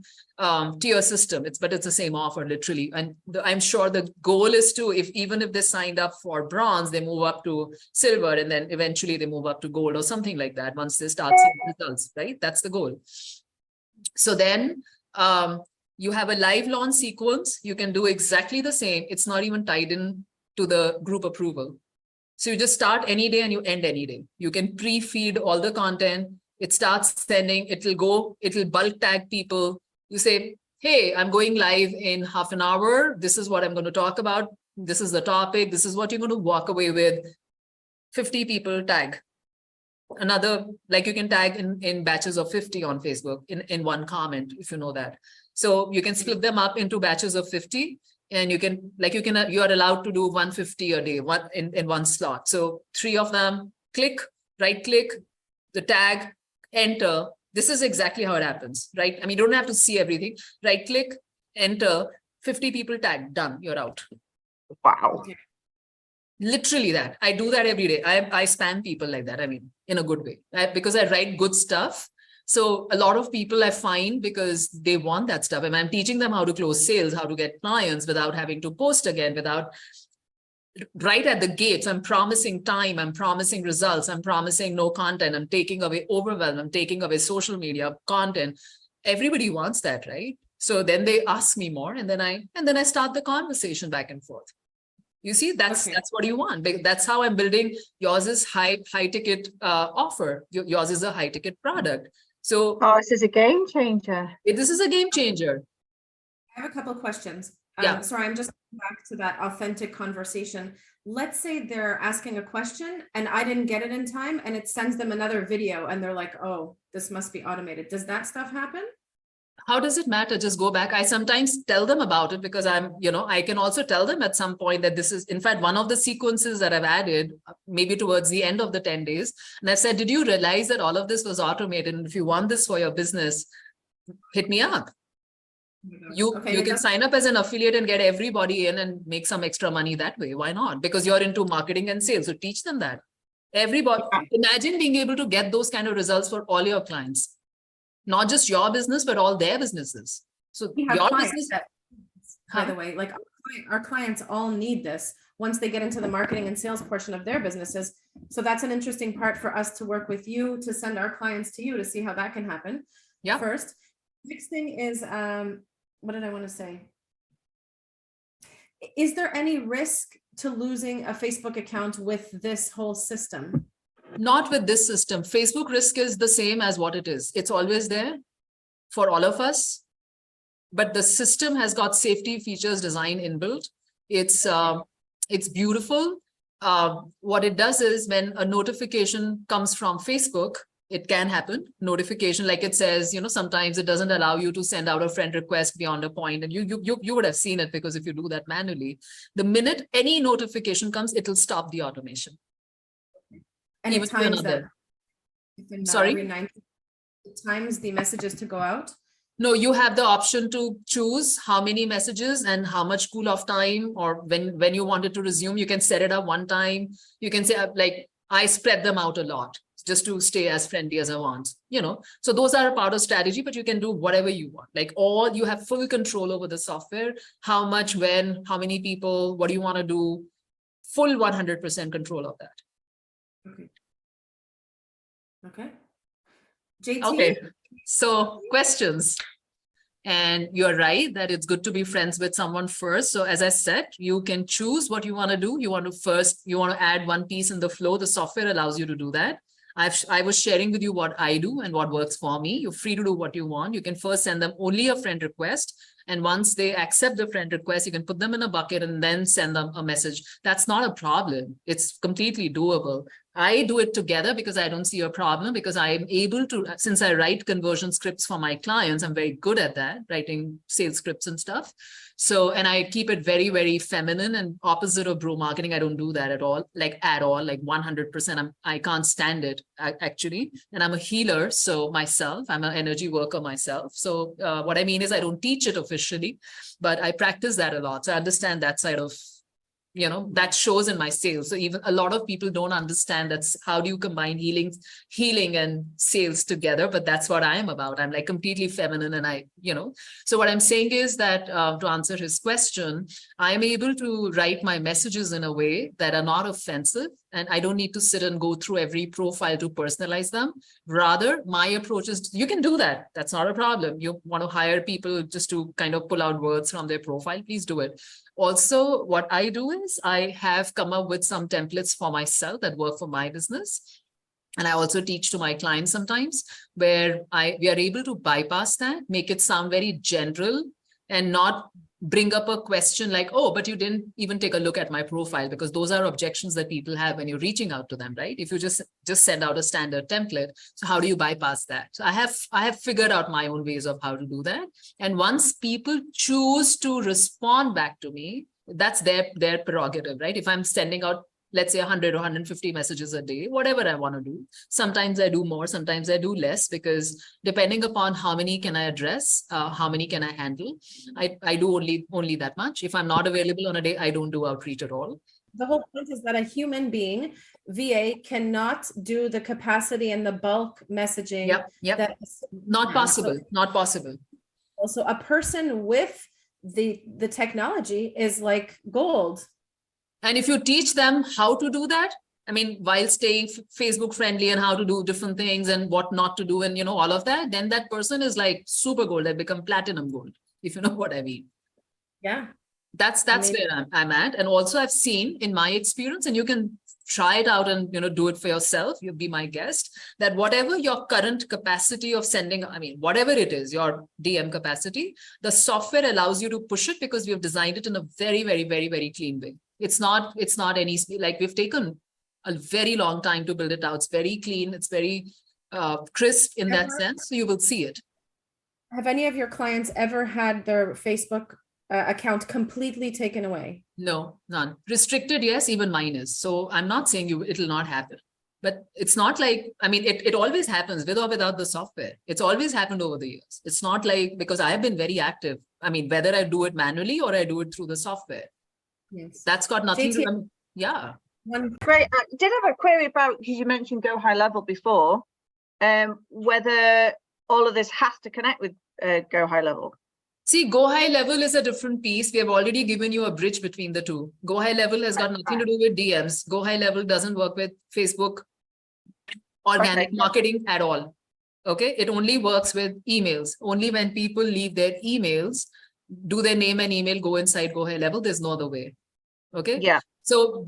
tier system. But it's the same offer, literally. And I'm sure the goal is to, even if they signed up for bronze, they move up to silver, and then eventually they move up to gold or something like that once they start seeing results, right? That's the goal. So then you have a live launch sequence. You can do exactly the same. It's not even tied in to the group approval. So you just start any day and you end any day. You can pre-feed all the content. It starts sending, it'll bulk tag people. You say, hey, I'm going live in half an hour. This is what I'm going to talk about. This is the topic. This is what you're going to walk away with. 50 people tag. Another, like you can tag in batches of 50 on Facebook in one comment, if you know that. So you can split them up into batches of 50. And you are allowed to do 150 a day, in one slot. So 3 of them, right click, the tag, enter. This is exactly how it happens, right? I mean, you don't have to see everything. Right click, enter, 50 people tag, done, you're out. Wow. Literally that. I do that every day. I spam people like that. I mean, in a good way, because I write good stuff. So a lot of people I find, because they want that stuff, and I'm teaching them how to close sales, how to get clients without having to post again, right at the gates. I'm promising time, I'm promising results, I'm promising no content, I'm taking away overwhelm, I'm taking away social media content. Everybody wants that, right? So then they ask me more, and then I start the conversation back and forth. You see, that's what you want. That's how I'm building. Yours is high ticket offer. Yours is a high ticket product. So this is a game changer. This is a game changer. I have a couple of questions. Yeah. Sorry, I'm just back to that authentic conversation. Let's say they're asking a question and I didn't get it in time, and it sends them another video and they're like, oh, this must be automated. Does that stuff happen? How does it matter? Just go back. I sometimes tell them about it because I can also tell them at some point that this is, in fact, one of the sequences that I've added, maybe towards the end of the 10 days. And I said, did you realize that all of this was automated? And if you want this for your business, hit me up. You can sign up as an affiliate and get everybody in and make some extra money that way. Why not? Because you're into marketing and sales. So teach them that. Everybody, imagine being able to get those kind of results for all your clients. Not just your business, but all their businesses. So We have your clients business, that, by the way, like our clients all need this once they get into the marketing and sales portion of their businesses. So that's an interesting part for us to work with you, to send our clients to you to see how that can happen. Yeah. First, next thing is, what did I want to say? Is there any risk to losing a Facebook account with this whole system? not with this system. Facebook risk is the same as what it is. It's always there for all of us. But the system has got safety features design inbuilt. It's beautiful. What it does is when a notification comes from Facebook, it can happen. Notification, like it says, sometimes it doesn't allow you to send out a friend request beyond a point. And you would have seen it because if you do that manually, the minute any notification comes, it'll stop the automation. And Even it to times another. that. Sorry? Every 90 times the messages to go out. No, you have the option to choose how many messages and how much cool off time, or when you want it to resume, you can set it up one time. You can say like, I spread them out a lot just to stay as friendly as I want, So those are a part of strategy, but you can do whatever you want. Like you have full control over the software, how much, when, how many people, what do you want to do, full 100% control of that. Okay. JT? Okay, so questions. And you're right that it's good to be friends with someone first. So as I said, you can choose what you want to do. You want to add one piece in the flow. The software allows you to do that. I was sharing with you what I do and what works for me. You're free to do what you want. You can first send them only a friend request. And once they accept the friend request, you can put them in a bucket and then send them a message. That's not a problem. It's completely doable. I do it together because I don't see a problem, because I'm able to, since I write conversion scripts for my clients, I'm very good at that, writing sales scripts and stuff. So, and I keep it very, very feminine and opposite of bro marketing. I don't do that at all, like 100%. I can't stand it actually. And I'm a healer. So myself, I'm an energy worker myself. So what I mean is I don't teach it officially, but I practice that a lot. So I understand that side of, that shows in my sales. So even a lot of people don't understand that's how do you combine healing and sales together, but that's what I am about. I'm like completely feminine and so what I'm saying is that to answer his question, I'm able to write my messages in a way that are not offensive, and I don't need to sit and go through every profile to personalize them. Rather, my approach is, you can do that. That's not a problem. You want to hire people just to kind of pull out words from their profile, please do it. Also, what I do is I have come up with some templates for myself that work for my business. And I also teach to my clients sometimes where we are able to bypass that, make it sound very general and not bring up a question like, oh, but you didn't even take a look at my profile, because those are objections that people have when you're reaching out to them, right? If you just send out a standard template. So how do you bypass that? So I have figured out my own ways of how to do that. And once people choose to respond back to me, that's their prerogative, right? If I'm sending out, let's say 100 or 150 messages a day, whatever I want to do. Sometimes I do more, sometimes I do less, because depending upon how many can I address, how many can I handle, I do only that much. If I'm not available on a day, I don't do outreach at all. The whole point is that a human being, VA, cannot do the capacity and the bulk messaging. Yep. Not possible, not possible. Also, a person with the technology is like gold. And if you teach them how to do that, I mean, while staying Facebook friendly and how to do different things and what not to do and, all of that, then that person is like super gold. They become platinum gold, if you know what I mean. Yeah. That's where I'm at. And also I've seen in my experience, and you can try it out and, do it for yourself. You'll be my guest, that whatever your current capacity of sending, whatever it is, your DM capacity, the software allows you to push it because we have designed it in a very, very, very, very clean way. It's not any, like we've taken a very long time to build it out. It's very clean. It's very crisp in that sense. So you will see it. Have any of your clients ever had their Facebook account completely taken away? No, none. Restricted, yes, even mine is. So I'm not saying it'll not happen. But it's not like, I mean, it always happens with or without the software. It's always happened over the years. It's not like, because I've been very active. I mean, whether I do it manually or I do it through the software, Yes. that's got nothing JT, to, yeah. Great. I did have a query about, because you mentioned Go High Level before, whether all of this has to connect with Go High Level. See, Go High Level is a different piece. We have already given you a bridge between the two. Go High Level has got nothing to do with DMs. Go High Level doesn't work with Facebook organic marketing at all. Okay, it only works with emails. Only when people leave their emails, do their name and email go inside Go High Level. There's no other way. Okay. Yeah. So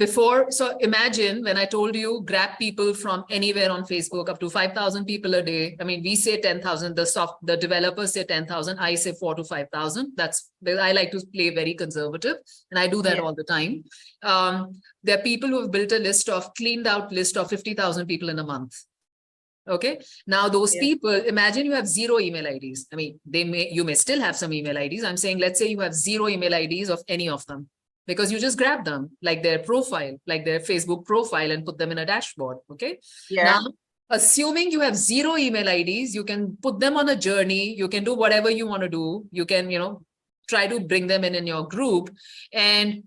imagine when I told you grab people from anywhere on Facebook, up to 5,000 people a day. I mean, we say 10,000, the developers say 10,000, I say 4,000 to 5,000. I like to play very conservative, and I do that all the time. There are people who have built a cleaned out list of 50,000 people in a month. Okay. Now those people, imagine you have 0 email IDs. I mean, you may still have some email IDs. I'm saying, let's say you have 0 email IDs of any of them, because you just grab them like their profile, like their Facebook profile, and put them in a dashboard. Okay. Yeah. Now, assuming you have 0 email IDs, you can put them on a journey. You can do whatever you want to do. You can, try to bring them in your group, and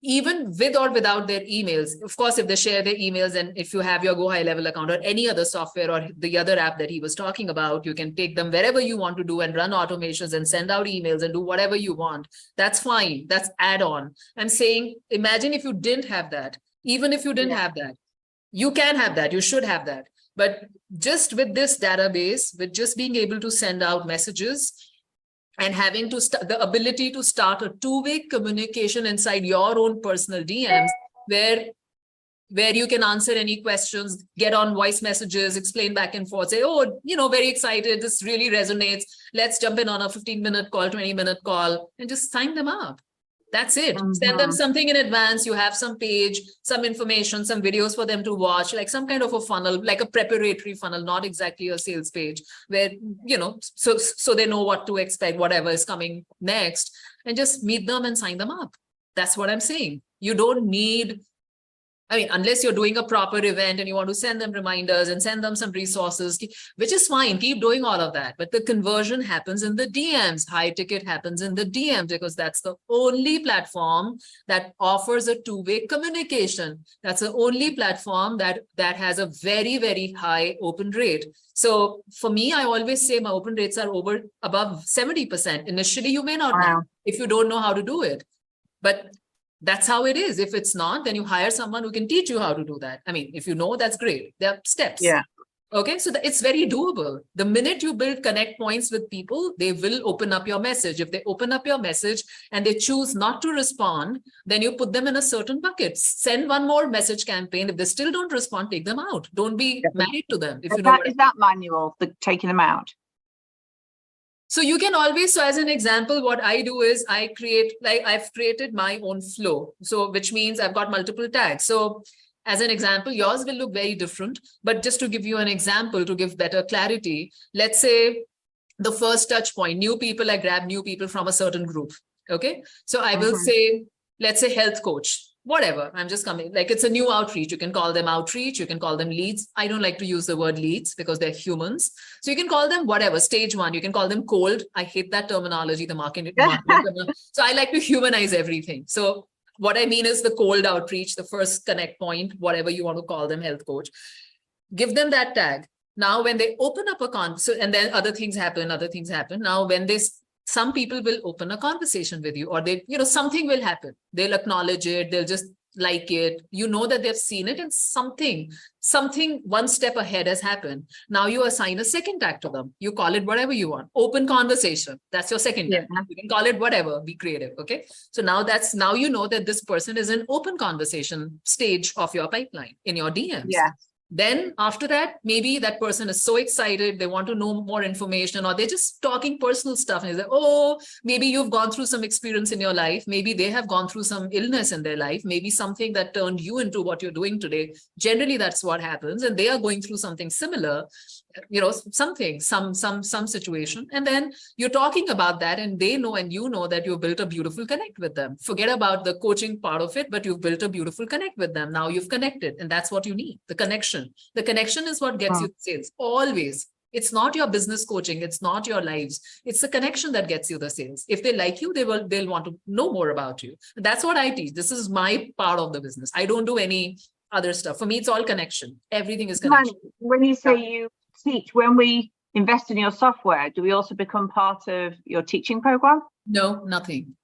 even with or without their emails, of course, if they share their emails, and if you have your Go High Level account or any other software or the other app that he was talking about, you can take them wherever you want to do and run automations and send out emails and do whatever you want. That's fine. That's add-on. I'm saying, imagine if you didn't have that. Even if you didn't have that, you can have that. You should have that. But just with this database, with just being able to send out messages, and having to the ability to start a two-way communication inside your own personal DMs, where you can answer any questions, get on voice messages, explain back and forth, say, oh, very excited, this really resonates, let's jump in on a 15-minute call, 20-minute call, and just sign them up. That's it. Send them something in advance. You have some page, some information, some videos for them to watch, like some kind of a funnel, like a preparatory funnel, not exactly a sales page, where, so they know what to expect, whatever is coming next, and just meet them and sign them up. That's what I'm saying. You don't need, unless you're doing a proper event and you want to send them reminders and send them some resources, which is fine. Keep doing all of that. But the conversion happens in the DMs. High ticket happens in the DMs, because that's the only platform that offers a two-way communication. That's the only platform that has a very, very high open rate. So for me, I always say my open rates are above 70%. Initially, you may not know if you don't know how to do it. But that's how it is. If it's not, then you hire someone who can teach you how to do that. If you know, that's great. There are steps. Yeah. Okay. So it's very doable. The minute you build connect points with people, they will open up your message. If they open up your message and they choose not to respond, then you put them in a certain bucket. Send one more message campaign. If they still don't respond, take them out. Don't be married to them. If you know is that manual for taking them out? So you can always, so as an example, what I do is I've created my own flow. So which means I've got multiple tags. So as an example, yours will look very different, but just to give you an example, to give better clarity, let's say the first touch point, new people, I grab new people from a certain group. Okay. So I will say, let's say health coach, whatever. I'm just coming, like it's a new outreach. You can call them outreach. You can call them leads. I don't like to use the word leads because they're humans. So you can call them whatever, stage 1. You can call them cold. I hate that terminology, the marketing. So I like to humanize everything. So what I mean is the cold outreach, the first connect point, whatever you want to call them, health coach. Give them that tag. Now, when they open up a and then other things happen. Now, when some people will open a conversation with you, or they, something will happen. They'll acknowledge it. They'll just like it. You know that they've seen it, and something one step ahead has happened. Now you assign a second tag to them. You call it whatever you want. Open conversation. That's your second tag. You can call it whatever. Be creative. Okay. So now you know that this person is in open conversation stage of your pipeline in your DMs. Yeah. Then after that, maybe that person is so excited, they want to know more information, or they're just talking personal stuff. And it's like, oh, maybe you've gone through some experience in your life. Maybe they have gone through some illness in their life, maybe something that turned you into what you're doing today. Generally, that's what happens. And they are going through something similar, some situation. And then you're talking about that, and they know, and you know that you've built a beautiful connect with them. Forget about the coaching part of it, but you've built a beautiful connect with them. Now you've connected, and that's what you need, the connection. The connection is what gets you the sales, always. It's not your business coaching. It's not your lives. It's the connection that gets you the sales. If they like you, they'll want to know more about you. That's what I teach. This is my part of the business. I don't do any other stuff. For me, it's all connection. Everything is connection. When you say you teach, when we invest in your software, do we also become part of your teaching program? No, nothing.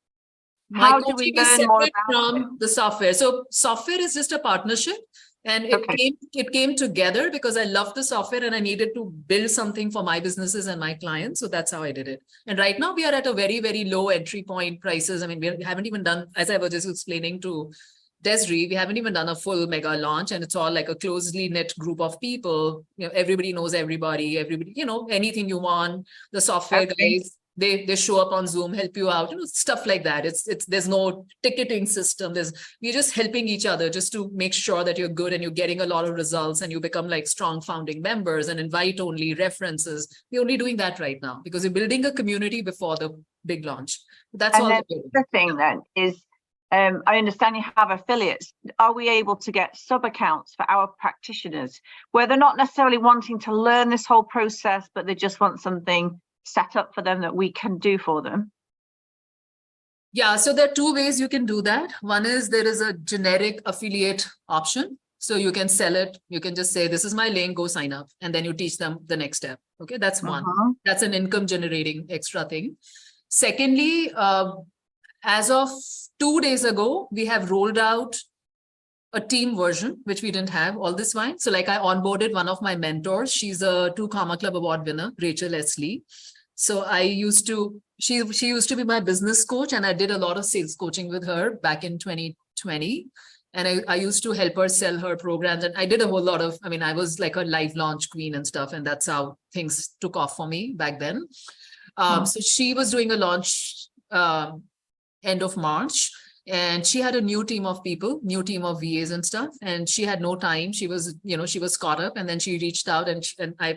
How do we learn more about from the software? So software is just a partnership, and it came together because I love the software and I needed to build something for my businesses and my clients. So that's how I did it. And right now we are at a very, very low entry point prices. I mean, we haven't even done, as I was just explaining to Desiree, we haven't even done a full mega launch, and it's all like a closely knit group of people. Everybody knows everybody, anything you want. The software guys, they show up on Zoom, help you out, stuff like that. There's no ticketing system. We're just helping each other just to make sure that you're good and you're getting a lot of results, and you become like strong founding members and invite only references. We're only doing that right now because we're building a community before the big launch. That's all. The thing then is, I understand you have affiliates. Are we able to get sub accounts for our practitioners where they're not necessarily wanting to learn this whole process, but they just want something set up for them that we can do for them? Yeah, so there are two ways you can do that. One is there is a generic affiliate option. So you can sell it. You can just say, this is my link, go sign up. And then you teach them the next step. Okay, that's one. That's an income generating extra thing. Secondly, as of 2 days ago, we have rolled out a team version, which we didn't have all this while. So like I onboarded one of my mentors. She's a 2 Karma Club Award winner, Rachel Leslie. So she used to be my business coach, and I did a lot of sales coaching with her back in 2020. And I used to help her sell her programs. And I did a whole lot of, I was like a live launch queen and stuff. And that's how things took off for me back then. So she was doing a launch end of March. And she had a new team of people, new team of VAs and stuff. And she had no time. She was, she was caught up. And then she reached out and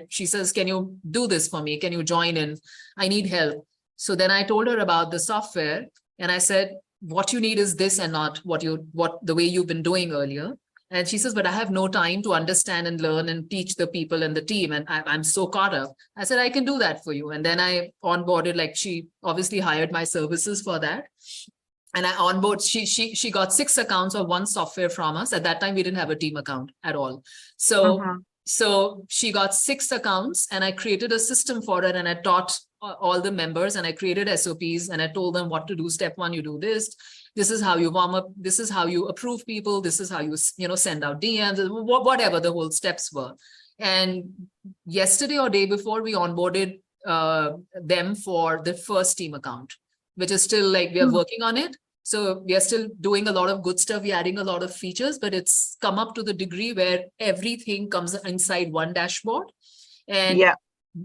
she says, can you do this for me? Can you join in? I need help. So then I told her about the software. And I said, what you need is this and not the way you've been doing earlier. And she says, but I have no time to understand and learn and teach the people and the team. And I'm so caught up. I said, I can do that for you. And then I onboarded, like she obviously hired my services for that. And I onboard, she got 6 accounts of one software from us. At that time, we didn't have a team account at all. So she got 6 accounts, and I created a system for her, and I taught all the members, and I created SOPs, and I told them what to do. Step 1, you do this. This is how you warm up. This is how you approve people. This is how you, send out DMs, whatever the whole steps were. And yesterday or day before, we onboarded them for the first team account, which is still like, we are working on it. So we are still doing a lot of good stuff. We're adding a lot of features, but it's come up to the degree where everything comes inside one dashboard. And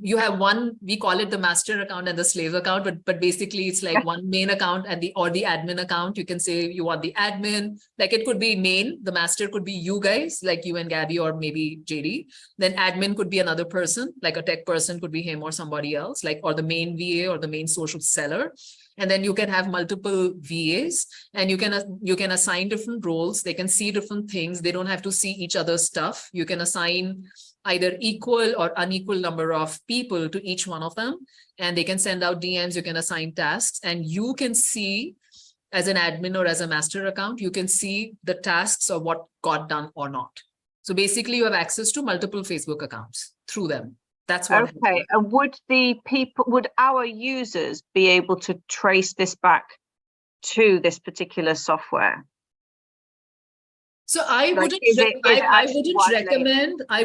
you have one, we call it the master account and the slave account, but basically it's like one main account and the admin account. You can say you want the admin, like it could be main, the master could be you guys, like you and Gabby, or maybe JD. Then admin could be another person, like a tech person could be him or somebody else, like, or the main VA or the main social seller. And then you can have multiple VAs, and you can assign different roles. They can see different things. They don't have to see each other's stuff. You can assign either equal or unequal number of people to each one of them, and they can send out DMs. You can assign tasks, and you can see, as an admin or as a master account, you can see the tasks of what got done or not. So basically you have access to multiple Facebook accounts through them. That's what. Okay. And would our users be able to trace this back to this particular software? So I Like, wouldn't, is it I actually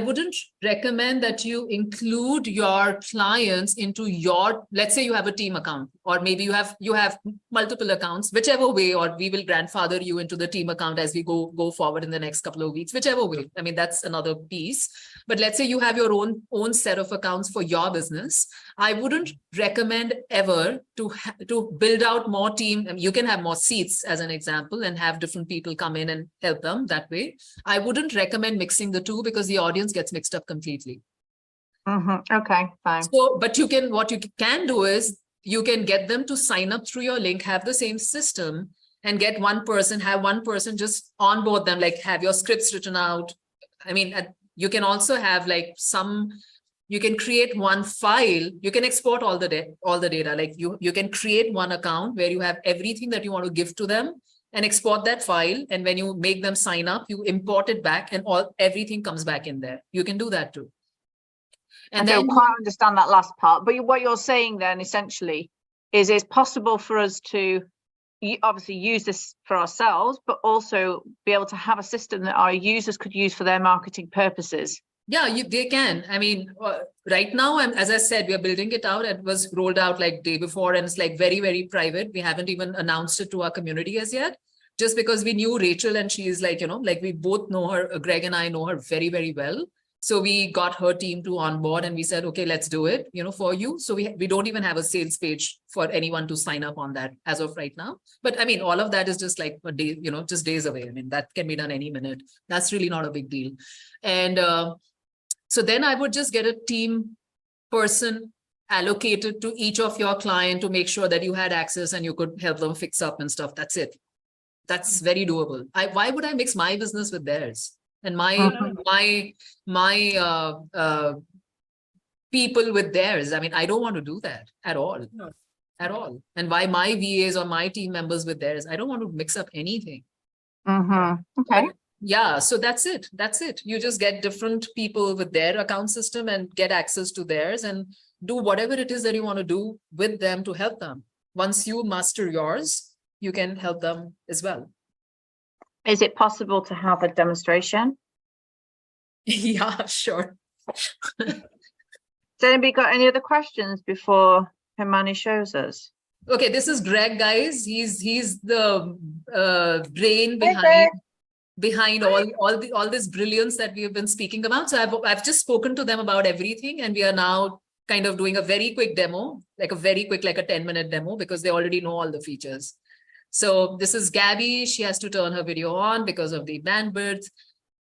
wouldn't recommend that you include your clients into your, let's say you have a team account, or maybe you have multiple accounts, whichever way, or we will grandfather you into the team account as we go forward in the next couple of weeks, whichever way. I mean, that's another piece. But let's say you have your own set of accounts for your business. I wouldn't recommend ever to build out more team. I mean, you can have more seats as an example and have different people come in and help them that way. I wouldn't recommend mixing the two because the audience gets mixed up completely. Okay, fine. So, but what you can do is you can get them to sign up through your link, have the same system, and have one person just onboard them, like have your scripts written out. I mean, you can also have like you can create one file, you can export all the data, like you can create one account where you have everything that you want to give to them and export that file. And when you make them sign up, you import it back and everything comes back in there. You can do that too. And I then don't quite understand that last part, but what you're saying then essentially is it's possible for us to obviously use this for ourselves, but also be able to have a system that our users could use for their marketing purposes. yeah, they can. I mean, right now, as I said, we are building it out. It was rolled out like day before, and it's like very, very private. We haven't even announced it to our community as yet, just because we knew Rachel and she is like, like we both know her, Greg and I know her very, very well. So we got her team to onboard and we said, okay, let's do it, for you. So we don't even have a sales page for anyone to sign up on that as of right now. But I mean, all of that is just like a day, just days away. I mean, that can be done any minute. That's really not a big deal. And so then I would just get a team person allocated to each of your client to make sure that you had access and you could help them fix up and stuff. That's it. That's very doable. Why would I mix my business with theirs? And my people with theirs. I mean, I don't want to do that at all. No. At all. And why my VAs or my team members with theirs? I don't want to mix up anything. Okay. Yeah, so that's it. That's it. You just get different people with their account system and get access to theirs and do whatever it is that you want to do with them to help them. Once you master yours, you can help them as well. Is it possible to have a demonstration? Yeah, sure. Has anybody got any other questions before Himani shows us? Okay, this is Greg, guys. He's the brain behind all this brilliance that we have been speaking about. So I've just spoken to them about everything, and we are now kind of doing a very quick demo, like a 10-minute demo, because they already know all the features. So this is Gabby. She has to turn her video on because of the bandwidth.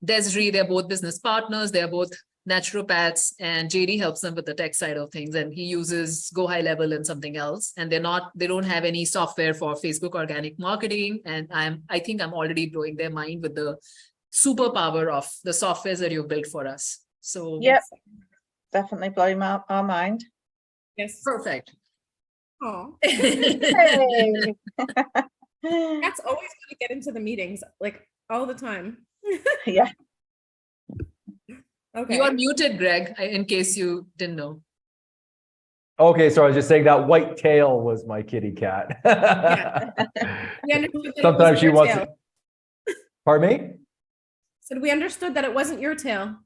Desiree, they're both business partners. They're both naturopaths, and JD helps them with the tech side of things. And he uses Go High Level and something else. And they don't have any software for Facebook organic marketing. And I think I'm already blowing their mind with the superpower of the softwares that you've built for us. So yep, definitely blowing our mind. Yes. Perfect. Oh. Hey. That's always going to get into the meetings, like all the time. Yeah. Okay. You are muted, Greg, in case you didn't know. Okay, so I was just saying that white tail was my kitty cat. Sometimes she wants to. Pardon me? So we understood that it wasn't your tail.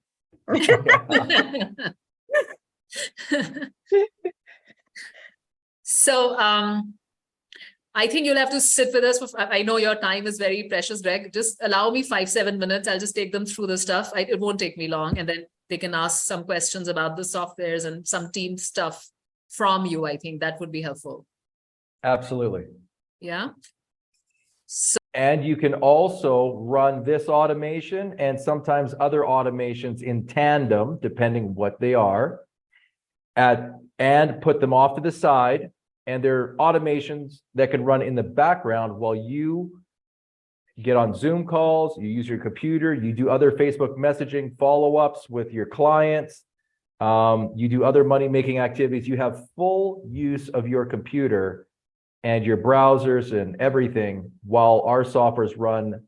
So I think you'll have to sit with us. I know your time is very precious, Greg. Just allow me 5-7 minutes. I'll just take them through the stuff. It won't take me long. And then they can ask some questions about the softwares and some team stuff from you. I think that would be helpful. Absolutely. Yeah. So, and you can also run this automation and sometimes other automations in tandem, depending what they are, and put them off to the side. And they're automations that can run in the background while you get on Zoom calls, you use your computer, you do other Facebook messaging follow-ups with your clients, you do other money-making activities. You have full use of your computer and your browsers and everything while our softwares run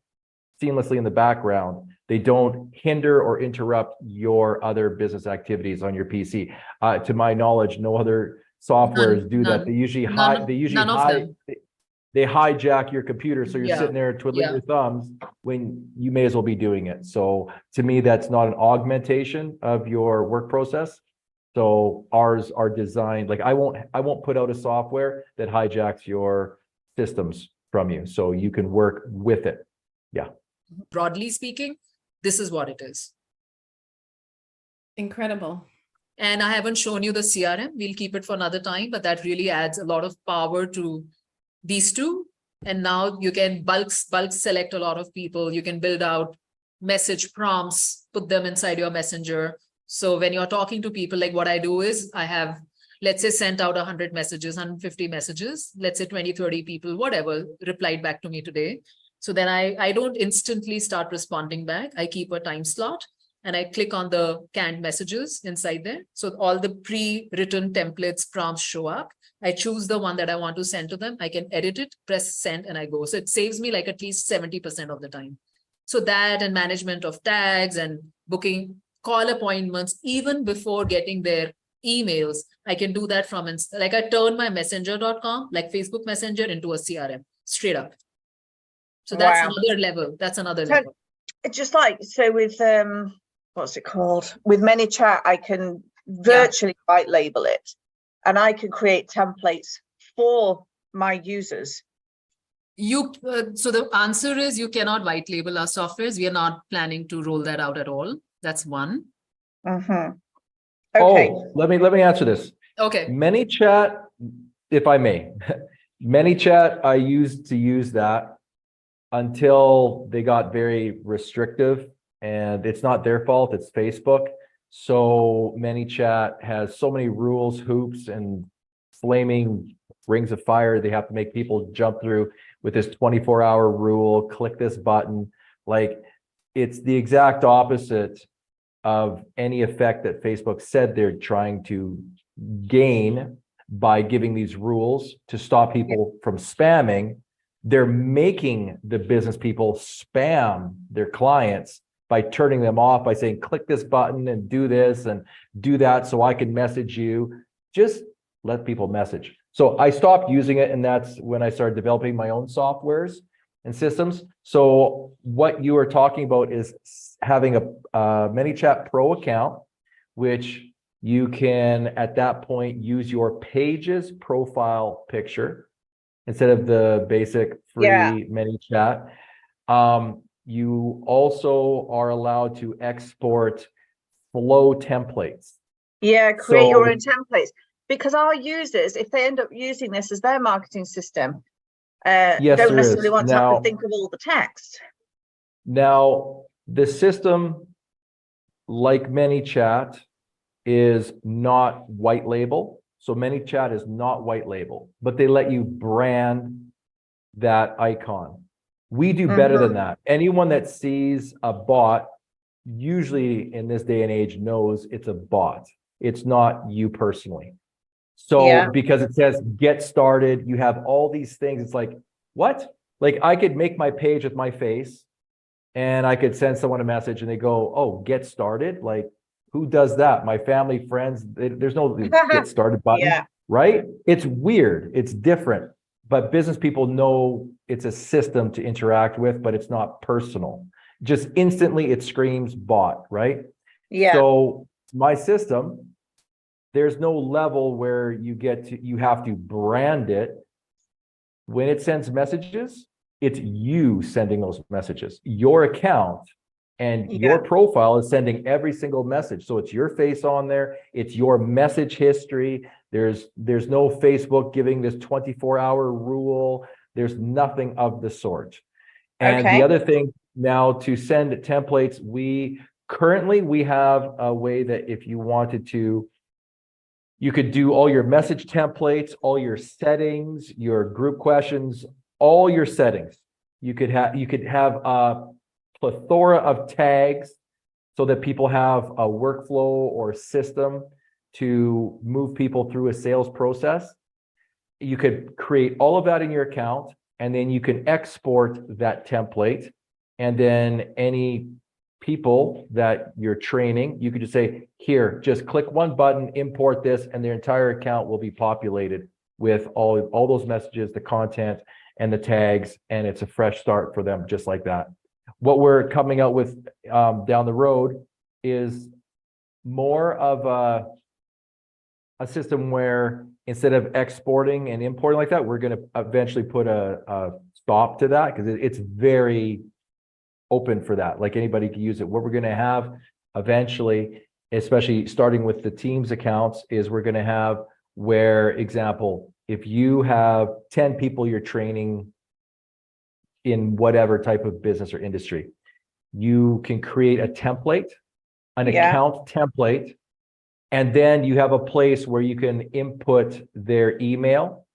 seamlessly in the background. They don't hinder or interrupt your other business activities on your PC. To my knowledge, no other softwares do that. They usually hide. they hijack your computer. So you're Yeah, sitting there twiddling yeah. your thumbs when you may as well be doing it. So to me, that's not an augmentation of your work process. So ours are designed, like I won't put out a software that hijacks your systems from you. So you can work with it. Broadly speaking, this is what it is. Incredible. And I haven't shown you the CRM. We'll keep it for another time, but that really adds a lot of power to these two. And now you can bulk select a lot of people. You can build out message prompts, put them inside your messenger. So when you're talking to people, like what I do is I have, let's say, sent out 100 messages, 150 messages, let's say 20, 30 people, whatever, replied back to me today. So then I don't instantly start responding back. I keep a time slot and I click on the canned messages inside there. So all the pre-written templates, prompts show up. I choose the one that I want to send to them. I can edit it, press send, and I go. So it saves me like at least 70% of the time. So that and management of tags and booking call appointments, even before getting their emails, I can do that from, like I turn my messenger.com, like Facebook Messenger, into a CRM straight up. So that's Wow. another level. That's another So- level. It's just like, so with, what's it called? With ManyChat, I can virtually white label it and I can create templates for my users. So the answer is you cannot white label our softwares. We are not planning to roll that out at all. That's one. Mhm. Okay. Oh, let me answer this. Okay. ManyChat, if I may, ManyChat, I used to use that until they got very restrictive, and it's not their fault, it's Facebook. So ManyChat has so many rules, hoops, and flaming rings of fire they have to make people jump through with this 24-hour rule, click this button. Like, it's the exact opposite of any effect that Facebook said they're trying to gain by giving these rules to stop people from spamming. They're making the business people spam their clients by turning them off, by saying, click this button and do this and do that so I can message you. Just let people message. So I stopped using it, and that's when I started developing my own softwares and systems. So what you are talking about is having a ManyChat Pro account, which you can at that point use your page's profile picture instead of the basic free ManyChat. You also are allowed to export flow templates. Yeah, create your So- own templates. Because our users, if they end up using this as their marketing system, Yes, don't there necessarily is. want to have Now- to think of all the text. Now, the system, like ManyChat, is not white label. So ManyChat is not white label, but they let you brand that icon. We do better than that. Anyone that sees a bot, usually in this day and age, knows it's a bot. It's not you personally. So Yeah. because it says get started, you have all these things. It's like, what? Like, I could make my page with my face and I could send someone a message and they go, oh, get started. Like, who does that? My family, friends, there's no get started button, Yeah. right? It's weird. It's different, but business people know it's a system to interact with, but it's not personal. Just instantly it screams bot, right? Yeah. So my system, there's no level where you have to brand it. When it sends messages, it's you sending those messages. Your account and your profile is sending every single message. So it's your face on there. It's your message history. There's no Facebook giving this 24-hour rule. There's nothing of the sort. And Okay. the other thing now, to send templates, we have a way that if you wanted to, you could do all your message templates, all your settings, your group questions, all your settings. You could have a plethora of tags so that people have a workflow or system to move people through a sales process. You could create all of that in your account, and then you can export that template. And then any people that you're training, you could just say, here, just click one button, import this, and their entire account will be populated with all those messages, the content, and the tags, and it's a fresh start for them, just like that. What we're coming out with down the road is more of a system where instead of exporting and importing like that, we're going to eventually put a stop to that, because it's very open for that. Like anybody can use it. What we're going to have eventually, especially starting with the Teams accounts, is we're going to have where, example, if you have 10 people you're training in whatever type of business or industry, you can create a template, an Yeah. account template, and then you have a place where you can input their email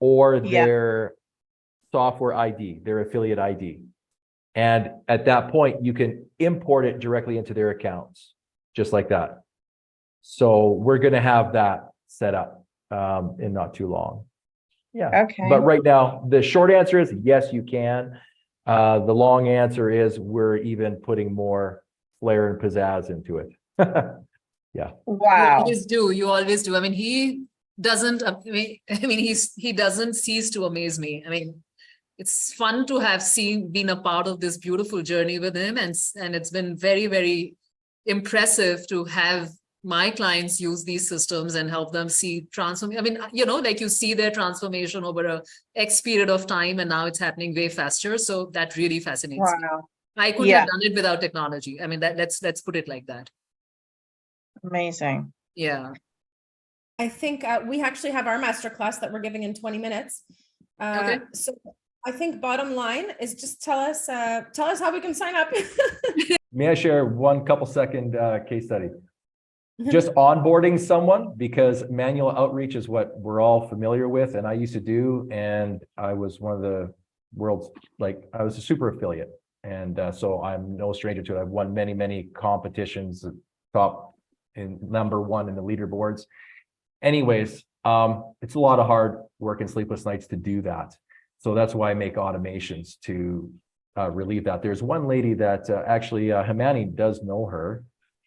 or Yeah. their software ID, their affiliate ID. And at that point, you can import it directly into their accounts, just like that. So we're going to have that set up in not too long. Yeah. Okay. But right now, the short answer is yes, you can. The long answer is we're even putting more flair and pizzazz into it. You Wow. always do. You always do. I mean, he doesn't, he doesn't cease to amaze me. I mean, it's fun to have been a part of this beautiful journey with him. And it's been very, very impressive to have my clients use these systems and help them see transform. I mean, like you see their transformation over a X period of time, and now it's happening way faster. So that really fascinates me. Wow. I couldn't Yeah. have done it without technology. I mean, let's put it like that. Amazing. Yeah. I think we actually have our masterclass that we're giving in 20 minutes. Okay. So I think bottom line is just tell us how we can sign up. May I share one couple second case study? Just onboarding someone, because manual outreach is what we're all familiar with, and I used to do, and I was one of the world's, I was a super affiliate, and so I'm no stranger to it. I've won many competitions, top in #1 in the leaderboards. Anyways, it's a lot of hard work and sleepless nights to do that. So that's why I make automations to relieve that. There's one lady that actually Himani does know her.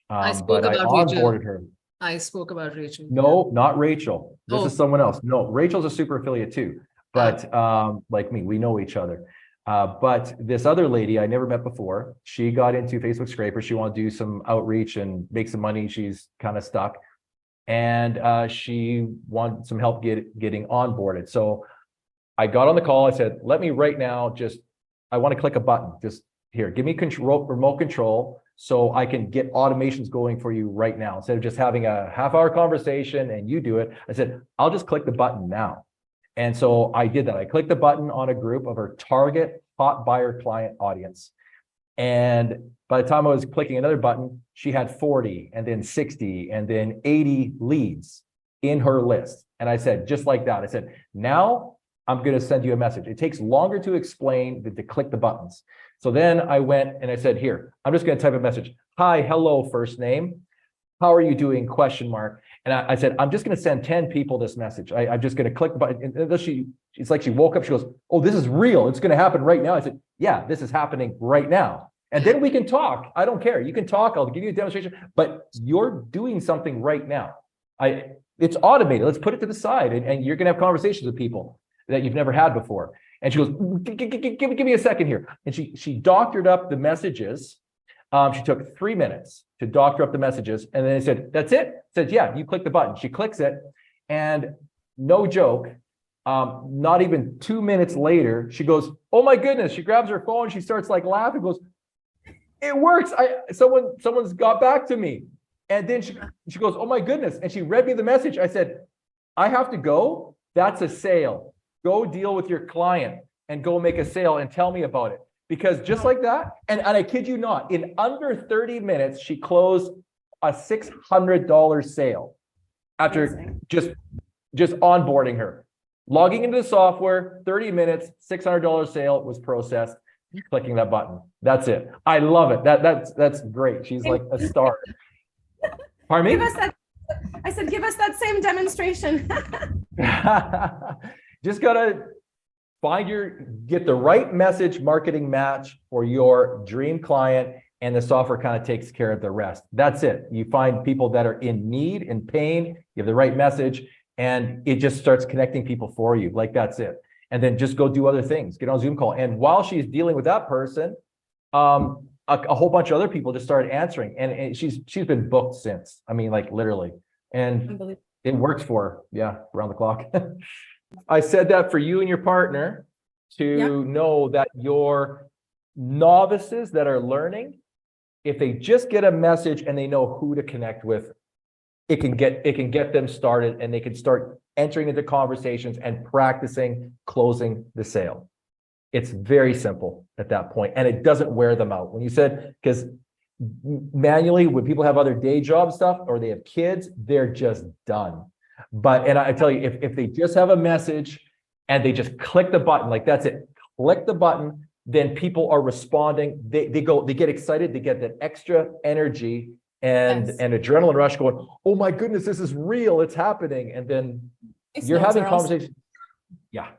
I spoke But I about Rachel. onboarded her. I spoke about Rachel. No, not Rachel. This Oh. is someone else. No, Rachel's a super affiliate too. But like me, we know each other. But this other lady I never met before, she got into Facebook Scraper. She wanted to do some outreach and make some money. She's kind of stuck. And she wanted some help getting onboarded. So I got on the call. I said, let me right now I want to click a button. Just here, give me remote control so I can get automations going for you right now. Instead of just having a half-hour conversation and you do it, I said, I'll just click the button now. And so I did that. I clicked the button on a group of her target hot buyer client audience. And by the time I was clicking another button, she had 40 and then 60 and then 80 leads in her list. And I said, just like that, I said, now I'm going to send you a message. It takes longer to explain than to click the buttons. So then I went and I said, here, I'm just going to type a message. Hi, hello, first name. How are you doing? Question mark. And I said, I'm just going to send 10 people this message. I'm just going to click the button. And then it's like she woke up. She goes, oh, this is real. It's going to happen right now. I said, yeah, this is happening right now. And then we can talk. I don't care. You can talk. I'll give you a demonstration, but you're doing something right now. It's automated. Let's put it to the side, and you're going to have conversations with people that you've never had before. And she goes, give me a second here. And she doctored up the messages. She took 3 minutes to doctor up the messages. And then I said, that's it? I said, yeah, you click the button. She clicks it. And no joke, not even 2 minutes later, she goes, oh my goodness. She grabs her phone. She starts laughing, goes, it works. Someone's got back to me. And then she goes, oh my goodness. And she read me the message. I said, I have to go. That's a sale. Go deal with your client and go make a sale and tell me about it. Because just like that, and I kid you not, in under 30 minutes, she closed a $600 sale after Amazing. just onboarding her. Logging into the software, 30 minutes, $600 sale was processed, clicking that button. That's it. I love it. That's great. She's like a star. Pardon me? Give us that. I said, give us that same demonstration. Just gotta get the right message marketing match for your dream client, and the software kind of takes care of the rest. That's it. You find people that are in need, in pain, you have the right message, and it just starts connecting people for you. That's it. and then just go do other things, get on a Zoom call. And while she's dealing with that person, a whole bunch of other people just started answering, and she's been booked since. I mean, like literally, and Unbelievable. it works for her. Yeah, around the clock. I said that for you and your partner to know that your novices that are learning, if they just get a message and they know who to connect with, it can get them started, and they can start entering into conversations and practicing closing the sale. It's very simple at that point, and it doesn't wear them out. When you said, because manually, when people have other day job stuff or they have kids, they're just done. But, and I tell you, if they just have a message and they just click the button, like that's it, click the button, then people are responding. They get excited, they get that extra energy and Yes. adrenaline rush going, oh my goodness, this is real, it's happening. And then Voice you're notes having are also- conversations. Yeah.